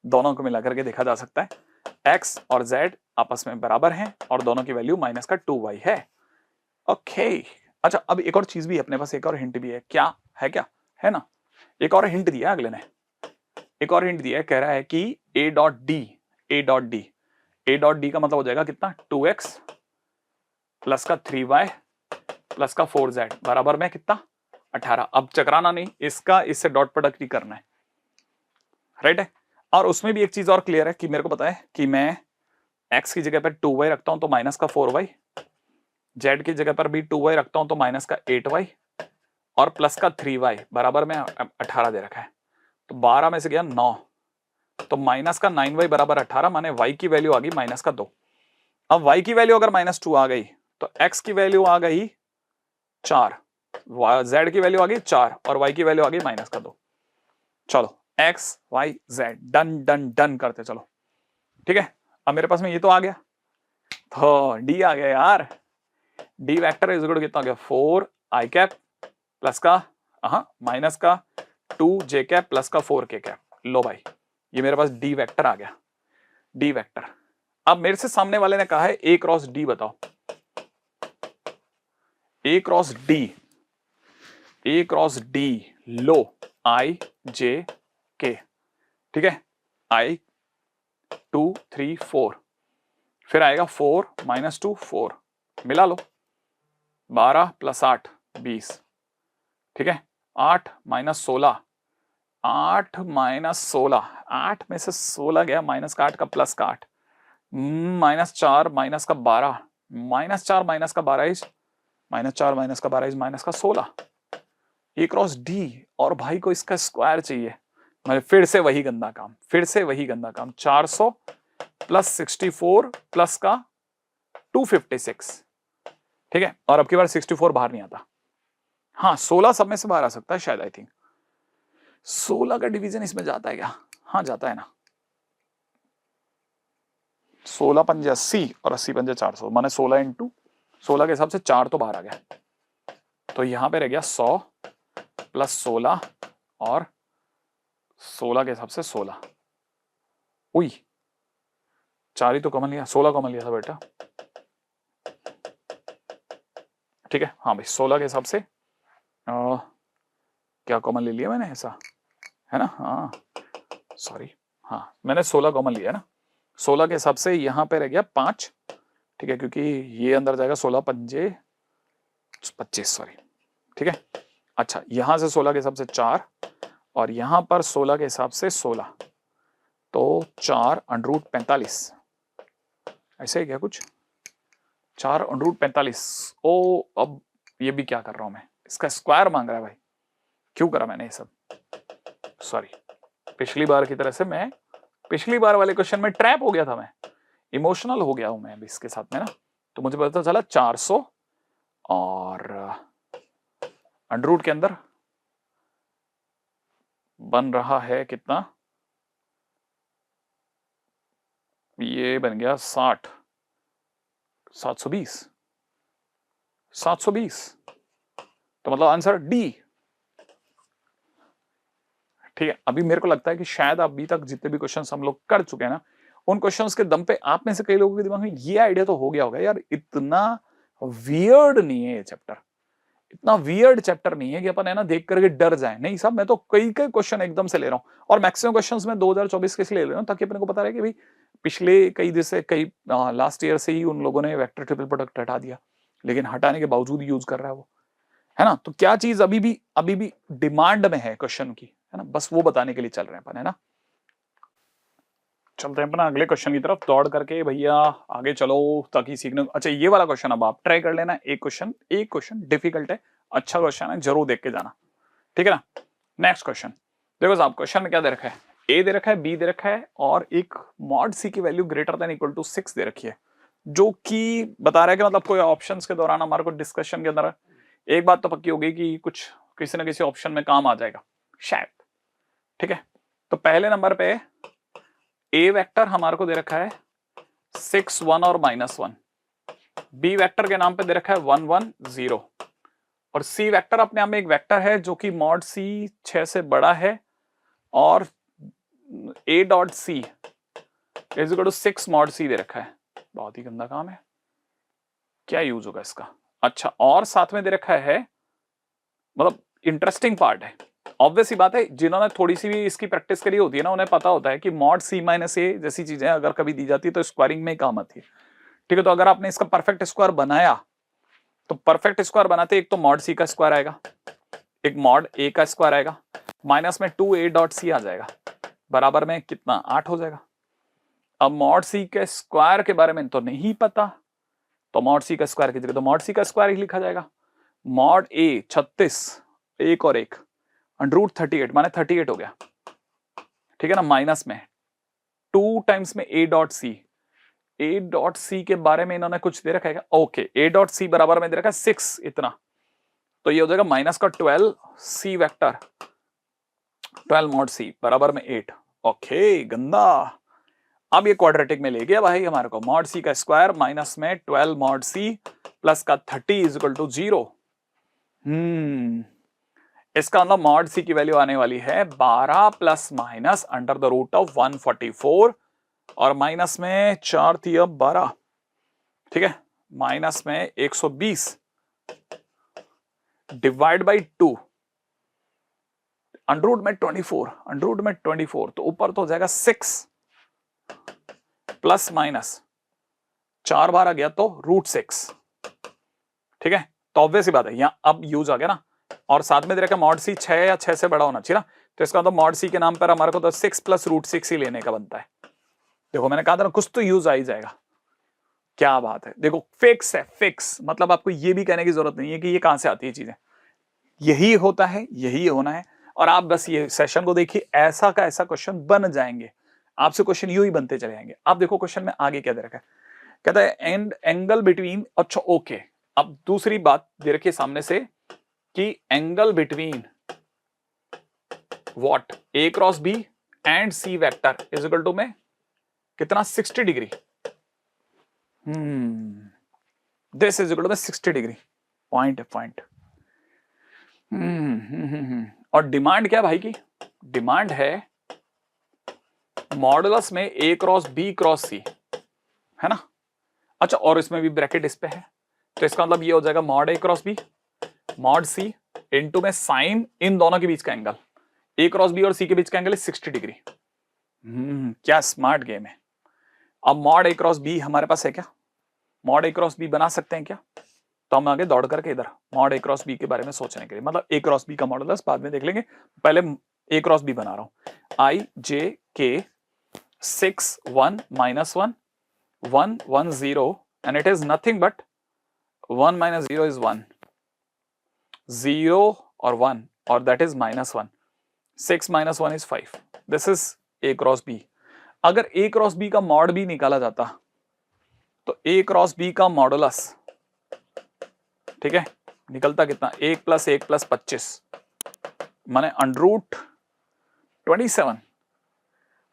दोनों को मिलाकर के देखा जा सकता है x और z आपस में बराबर हैं और दोनों की वैल्यू माइनस का 2y है। ओके अच्छा, अब एक और चीज भी अपने पास, एक और हिंट भी है, क्या है, क्या है ना, एक और हिंट दिया अगले ने, एक और हिंट दिया है, कह रहा है कि a dot D, a dot D, a dot D का मतलब हो जाएगा कितना 2x प्लस का 3y प्लस का 4z बराबर में कितना 18। अब चकराना नहीं, इसका इससे डॉट प्रोडक्ट ही करना है, राइट है। और उसमें भी एक चीज और क्लियर है कि मेरे को पता है कि मैं x की जगह पर 2y रखता हूं तो माइनस का 4y, z की जगह पर भी 2y रखता हूं तो माइनस का 8y और प्लस का 3y बराबर में 18 दे रखा है, तो 12 में से गया 9, तो माइनस का 9y बराबर 18, माने y की वैल्यू आ गई माइनस का 2। अब y की वैल्यू अगर -2 आ गई तो x की वैल्यू आ गई 4, z की वैल्यू आ गई 4 और y की वैल्यू आ गई माइनस का 2। चलो x y z done done done करते चलो, ठीक है। अब मेरे पास में ये तो आ गया, तो d आ गया यार, d vector is equal to कितना हो गया 4 i कैप प्लस का माइनस का 2 j कैप प्लस का 4 k कैप। लो भाई ये मेरे पास d वेक्टर आ गया, d वेक्टर। अब मेरे से सामने वाले ने कहा है a क्रॉस d बताओ, a cross d, a cross d low i j k, ठीक है, i 2 3 4, फिर आएगा 4 -2 4, मिला लो 12 + 8 20, ठीक है, 8 - 16, 8 - 16, 8 में से 16 गया, माइनस का 8 का प्लस का 8, -4 माइनस का 12, -4 माइनस का 12 इज -4 माइनस का 12 इज माइनस का 16, ए क्रॉस डी। और भाई को इसका स्क्वायर चाहिए, मैं फिर से वही गंदा काम, फिर से वही गंदा काम, 400 + 64 प्लस का 256, ठीक है। और अब की बार 64 बाहर नहीं आता, हाँ 16 सब में से बाहर आ सकता है शायद, आई थिंक 16 का डिवीजन इसमें जाता है क्या, हाँ जाता है ना, 16 पंजे 80 और 80 पंजे 400, माने 16 × 16 के हिसाब से 4 तो बाहर आ गया, तो यहां पे रह गया 100 + 16 और 16 के हिसाब से 16, उई 4 ही तो कॉमन लिया, 16 कॉमन लिया था बेटा, ठीक है। हाँ भाई 16 के हिसाब से क्या कॉमन ले लिया मैंने ऐसा, है ना? हाँ सॉरी, हाँ मैंने 16 कॉमन लिया ना। 16 के हिसाब से यहाँ पे रह गया 5, ठीक है, क्योंकि ये अंदर जाएगा 16 पंजे 25, सॉरी, ठीक है। अच्छा, यहां से 16 के हिसाब से 4 और यहां पर 16 के हिसाब से 16, तो 4 अंडर 45, ऐसे ही क्या कुछ 4 अंडर 45। ओ अब ये भी क्या कर रहा हूं मैं, इसका स्क्वायर मांग रहा है भाई, क्यों करा मैंने ये सब, सॉरी। पिछली बार की तरह से मैं पिछली बार वाले क्वेश्चन में ट्रैप हो गया था, मैं इमोशनल हो गया हूं मैं अभी इसके साथ में ना। तो मुझे पता चला 400 और अंडर रूट के अंदर बन रहा है कितना, ये बन गया 60, 720, 720, तो मतलब आंसर डी, ठीक है। अभी मेरे को लगता है कि शायद अभी तक जितने भी क्वेश्चंस हम लोग कर चुके हैं ना, उन क्वेश्चंस के दम पे आप में से कई लोगों के दिमाग में ये आइडिया तो हो गया होगा यार, इतना वियर्ड नहीं है ये चैप्टर, इतना वियर्ड चैप्टर नहीं है कि अपन है ना देख करके डर जाए। नहीं साहब, मैं तो कई कई क्वेश्चन एकदम से ले रहा हूं, और मैक्सिमम क्वेश्चंस में 2024 के इसलिए ले रहा हूं ताकि अपने को पता रहे कि भाई पिछले कई जैसे कई लास्ट ईयर से ही उन लोगों ने वेक्टर ट्रिपल प्रोडक्ट हटा दिया, लेकिन हटाने के बावजूद यूज कर रहा है वो, है ना। तो क्या चीज अभी भी डिमांड में है क्वेश्चन की, है ना, बस वो बताने के लिए चल रहे हैं अपन, है ना। चलते हैं अपना अगले क्वेश्चन की तरफ दौड़ करके भैया, आगे चलो ताकि सीखने। अच्छा ये वाला क्वेश्चन अब आप ट्राई कर लेना, एक क्वेश्चन डिफिकल्ट है, अच्छा क्वेश्चन है, जरूर देख के जाना, ठीक है ना। नेक्स्ट क्वेश्चन देखो साहब, क्वेश्चन में क्या दे रखा है, ए दे रखा है, बी दे रखा है, और एक मॉड सी की value greater than equal to 6 दे रखी है, जो कि बता रहा है कि मतलब कोई ऑप्शंस के दौरान हमारे को डिस्कशन के अंदर एक बात तो पक्की होगी कि कुछ किसी ना किसी ऑप्शन में काम आ जाएगा शायद, ठीक है। तो पहले नंबर पे ए वेक्टर हमारे को दे रखा है 6 1 और -1, बी वेक्टर के नाम पे दे रखा है 1 1 0, और सी वेक्टर अपने आप में एक वेक्टर है जो कि मॉड सी 6 से बड़ा है, और A dot C is equal to 6 mod C दे रखा है। बहुत ही गंदा काम है, क्या यूज होगा इसका। अच्छा, और साथ में दे रखा है, मतलब इंटरेस्टिंग पार्ट है, ऑब्वियस ही बात है, जिन्होंने थोड़ी सी भी इसकी प्रैक्टिस करी होती है ना, उन्हें पता होता है कि मॉड सी माइनस ए जैसी चीजें अगर कभी दी जाती है तो स्क्वायरिंग में ही काम आती है, ठीक है। तो अगर आपने इसका परफेक्ट स्क्वायर बनाया, तो परफेक्ट स्क्वायर बनाते एक तो मॉड सी का स्क्वायर आएगा, एक मॉड ए का स्क्वायर आएगा, माइनस में 2 ए डॉट सी आ जाएगा, बराबर में कितना 8 हो जाएगा। अब मॉड सी के स्क्वायर के बारे में तो नहीं पता, तो मॉड सी का स्क्वायर की जगह तो मॉड सी का स्क्वायर ही लिखा जाएगा। मॉड ए 36, एक और एक अंडर 38 माने 38 हो गया, ठीक है ना, माइनस में 2 टाइम्स में ए डॉट सी के बारे में इन्होंने कुछ दे रखा है, ओके, ए डॉट सी बराबर में दे रखा है 6 इतना, तो ये हो जाएगा माइनस का 12 सी वेक्टर, 12 मॉड सी बराबर में 8, ओके गंदा। अब ये क्वाड्रेटिक में ले गया भाई हमारे को, मॉड सी का स्क्वायर माइनस में 12 मॉड सी प्लस का 30 इज इक्वल टू 0। इसका मतलब मॉड सी की वैल्यू आने वाली है 12 plus minus under the root of 144, और माइनस में 4 थी अब 12, ठीक है, माइनस में 120 डिवाइड बाई 2, अंडर रूट में 24, तो ऊपर तो हो जाएगा 6 प्लस माइनस 4 बार आ गया तो √6, ठीक है। तो ऑब्वियस ही बात है, यहां अब यूज आ गया ना, और साथ में दे रखा मॉड सी 6 या 6 से बड़ा होना चाहिए ना, तो इसका मतलब मॉड सी के नाम पर हमारे को तो 6 प्लस √6 ही लेने का बनता है। देखो मैंने कहा था ना, कुछ तो यूज आ ही जाएगा, क्या बात है। देखो फिक्स है, फिक्स मतलब आपको ये भी कहने की जरूरत नहीं है कि ये कहां से आती है चीजें, यही होता है, यही होना है। और आप बस ये सेशन को देखिए, ऐसा का ऐसा क्वेश्चन बन जाएंगे आपसे, क्वेश्चन यूं ही बनते चले जाएंगे। आप देखो क्वेश्चन में आगे क्या दे रखा है, कहता है एंड एंगल बिटवीन, अच्छा ओके, अब दूसरी बात दे रखी है सामने से कि angle between what A cross B and C vector is equal to में कितना 60 degree, this is equal to 60 degree, point है पॉइंट। और डिमांड क्या भाई की, डिमांड है मॉडुलस में A cross B cross C, है ना। अच्छा, और इसमें भी ब्रैकेट इस पे है, तो इसका मतलब ये हो जाएगा mod A cross B mod C into में साइन इन दोनों के बीच का एंगल, ए क्रॉस बी और सी के बीच का एंगल है 60 डिग्री। क्या स्मार्ट गेम है। अब मॉड ए क्रॉस बी हमारे पास है क्या, मॉड ए क्रॉस बी बना सकते हैं क्या, तो हम आगे दौड़ करके इधर मॉड ए क्रॉस बी के बारे में सोचने के लिए, मतलब ए क्रॉस बी का मॉडुलस बाद में देख लेंगे, पहले ए क्रॉस बी बना रहा हूं। आई जे के 6 1 -1 1 1 0 and it is nothing but 1 minus 0 is 1, 0 or 1 or that is -1, 6 minus 1 is 5, this is a cross b। अगर a क्रॉस b का मॉड b निकाला जाता तो a क्रॉस b का मॉडुलस, ठीक है, निकलता कितना, 1 + 1 + 25 माने √27,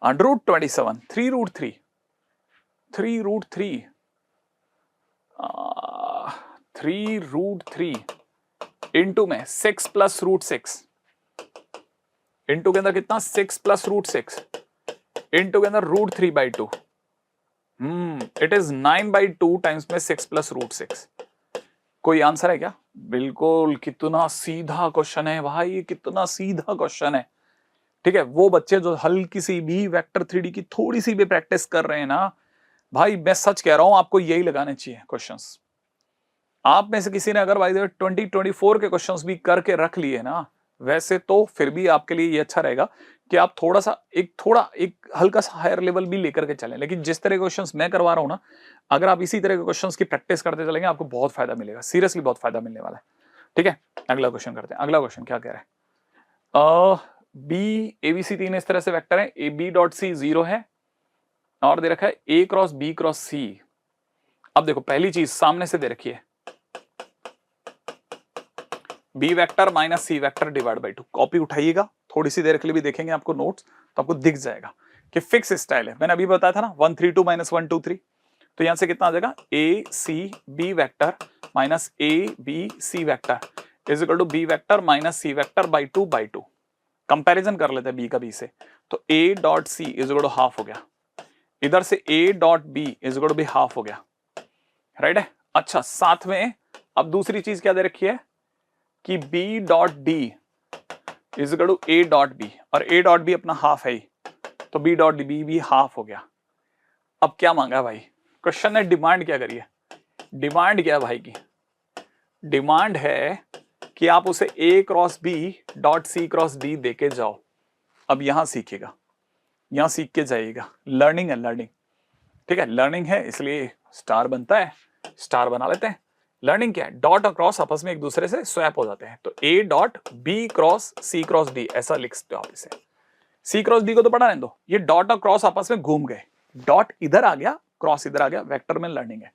√27 3√3 3√3 3√3 इंटू में 6 + √6 इंटू के अंदर कितना 6 + √6 इंटू के अंदर √3/2, इट इज 9/2 टाइम्स में 6 + √6। कोई आंसर है क्या? बिल्कुल, कितना सीधा क्वेश्चन है भाई, कितना सीधा क्वेश्चन है। ठीक है, वो बच्चे जो हल्की सी भी वेक्टर 3D की थोड़ी सी भी प्रैक्टिस कर रहे हैं ना भाई, मैं सच कह रहा हूं, आपको यही लगाने चाहिए क्वेश्चंस। आप में से किसी ने अगर भाई 2024 के क्वेश्चंस भी करके रख लिए ना, वैसे तो फिर भी आपके लिए ये अच्छा रहेगा कि आप थोड़ा एक हल्का सा हायर लेवल भी लेकर के चलें। लेकिन जिस तरह के क्वेश्चंस मैं करवा रहा हूं ना, अगर आप इसी तरह के क्वेश्चंस की प्रैक्टिस करते चलेंगे, आपको बहुत फायदा मिलेगा, सीरियसली बहुत फायदा मिलने वाला है। ठीक है, अगला क्वेश्चन करते हैं। अगला क्वेश्चन क्या कह रहा है, बी एबीसी 3 इस तरह से वेक्टर है, ए बी डॉट सी 0 है और दे रखा है A cross B cross C. अब देखो, पहली चीज सामने से दे रखी है B vector minus C vector divide by 2। Copy उठाइएगा, थोड़ी सी देर के लिए भी देखेंगे आपको नोट्स, तो आपको दिख जाएगा कि फिक्स स्टाइल है। मैंने अभी बताया था ना 1 3 2 माइनस 1 2 3, तो यहां से कितना आ जाएगा, A C B vector minus A B C vector is equal to B vector minus C vector by 2 comparison कर लेते हैं बी का बी से, तो A dot C is equal to half हो गया, इधर से A dot B is equal to भी हाफ हो गया, राइट है। अच्छा, साथ में अब दूसरी चीज क्या दे रखी है कि B dot D is equal to A dot B, और ए डॉट बी अपना हाफ है ही, तो बी डॉट बी भी हाफ हो गया। अब क्या मांगा भाई, क्वेश्चन ने डिमांड क्या करी है, डिमांड क्या है भाई की, डिमांड है कि आप उसे A cross B dot C cross D देके जाओ। अब यहां सीखेगा, यहां सीख के जाइएगा, लर्निंग है, लर्निंग, ठीक है, लर्निंग है, इसलिए स्टार बनता है, स्टार बना लेते हैं। लर्निंग क्या है, डॉट और क्रॉस आपस में एक दूसरे से स्वैप हो जाते हैं, तो A dot B cross C cross D ऐसा लिख सकते हो आप इसे। सी क्रॉस डी को तो पढ़ा रहने दो, ये डॉट और क्रॉस आपस में घूम गए, डॉट इधर आ गया, क्रॉस इधर आ गया, वेक्टर में लर्निंग है।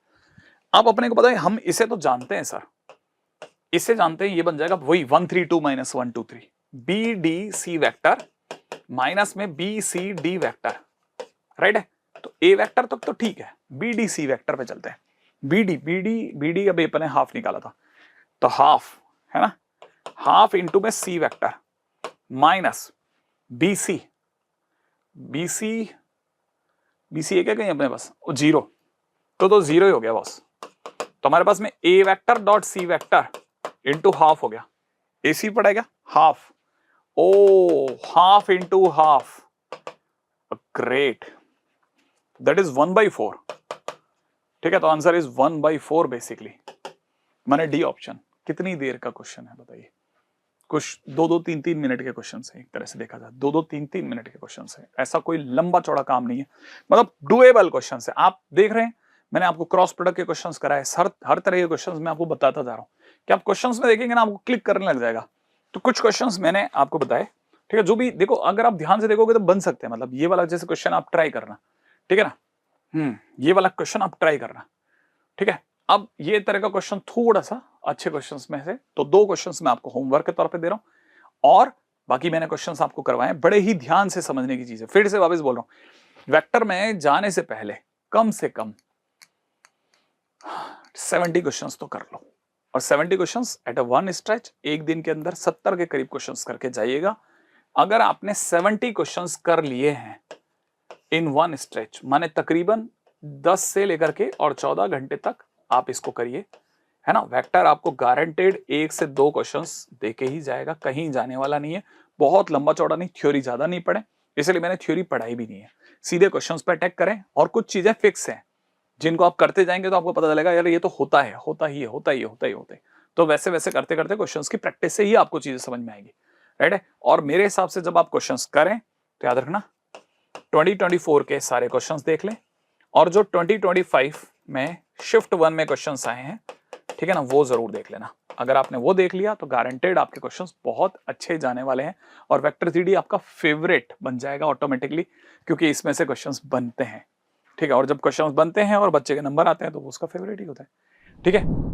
अब अपने को पता है, हम इसे तो जानते हैं सर, इसे जानते हैं, ये बन जाएगा वही 1 3 2 minus 1 2 3 B D C vector minus में B C D vector, right है। तो ए वेक्टर तक तो ठीक है, बी डी सी वेक्टर पे चलते हैं। बी डी अभी अपने हाफ निकाला था, तो हाफ है ना, हाफ इंटू में C vector minus B C, B C एक है कहीं अपने पास, वो 0, तो 0 ही हो गया बॉस। तो हमारे पास में A vector dot C vector into half हो गया, ए सी पड़ेगा हाफ, ओ half into half, great, that is 1/4। ठीक है, तो आंसर इज 1/4 बेसिकली, मैंने डी ऑप्शन। कितनी देर का क्वेश्चन है बताइए, कुछ 2 3 3 मिनट के क्वेश्चन है, एक तरह से देखा जाए 2 3 3 मिनट के क्वेश्चन है, ऐसा कोई लंबा चौड़ा काम नहीं है, मतलब डुएबल क्वेश्चन है। आप देख रहे हैं, मैंने आपको क्रॉस प्रोडक्ट के क्वेश्चंस कराए, हर तरह के क्वेश्चंस मैं आपको बताता जा रहा हूं कि आप क्वेश्चंस में देखेंगे ना, आपको क्लिक करने लग जाएगा। तो कुछ क्वेश्चंस मैंने आपको बताए, ठीक है, जो भी देखो, अगर आप ध्यान से देखोगे तो बन सकते हैं, मतलब ये वाला जैसे क्वेश्चन आप ट्राई करना, ठीक है ना, ये वाला क्वेश्चन आप ट्राई करना, ठीक है। अब ये तरह का क्वेश्चन थोड़ा सा अच्छे क्वेश्चंस में से, तो 2 क्वेश्चंस मैं आपको होमवर्क के तौर पे दे रहा हूं, और बाकी मैंने क्वेश्चंस आपको करवाए, बड़े ही ध्यान से समझने की चीज है। फिर से वापस बोल रहा हूं, वेक्टर में जाने से पहले कम से कम 70 क्वेश्चंस तो कर लो, और 70 questions at a one stretch, एक दिन के अंदर 70 के करीब क्वेश्चंस करके जाइएगा। अगर आपने 70 क्वेश्चंस कर लिए हैं इन वन स्ट्रेच, माने तकरीबन 10 से लेकर के और 14 घंटे तक आप इसको करिए, है ना। वेक्टर आपको गारंटेड 1 से 2 क्वेश्चंस देके ही जाएगा, कहीं जाने वाला नहीं है। बहुत लंबा चौड़ा नहीं, थ्योरी ज्यादा नहीं पढ़े, इसलिए मैंने थ्योरी पढ़ाई भी नहीं है। सीधे क्वेश्चंस पे अटैक करें, और कुछ चीजें फिक्स हैं जिनको आप करते जाएंगे तो आपको पता चलेगा यार ये तो होता है, होता ही है, होता ही है, होता ही होता है। तो वैसे वैसे करते करते क्वेश्चंस की प्रैक्टिस से ही आपको चीजें समझ में आएगी, राइट है। और मेरे हिसाब से जब आप क्वेश्चंस करें तो याद रखना 2024 के सारे क्वेश्चंस देख लें, और जो 2025 में शिफ्ट 1 में क्वेश्चंस आए हैं, ठीक है ना, वो जरूर देख लेना। अगर आपने वो देख लिया तो गारंटेड आपके क्वेश्चंस बहुत अच्छे जाने वाले हैं, और वेक्टर थ्री आपका फेवरेट बन जाएगा ऑटोमेटिकली, क्योंकि इसमें से क्वेश्चंस बनते हैं, ठीक है। और जब क्वेश्चंस बनते हैं और बच्चे के नंबर आते हैं तो वो उसका फेवरेट ही होता है, ठीक है।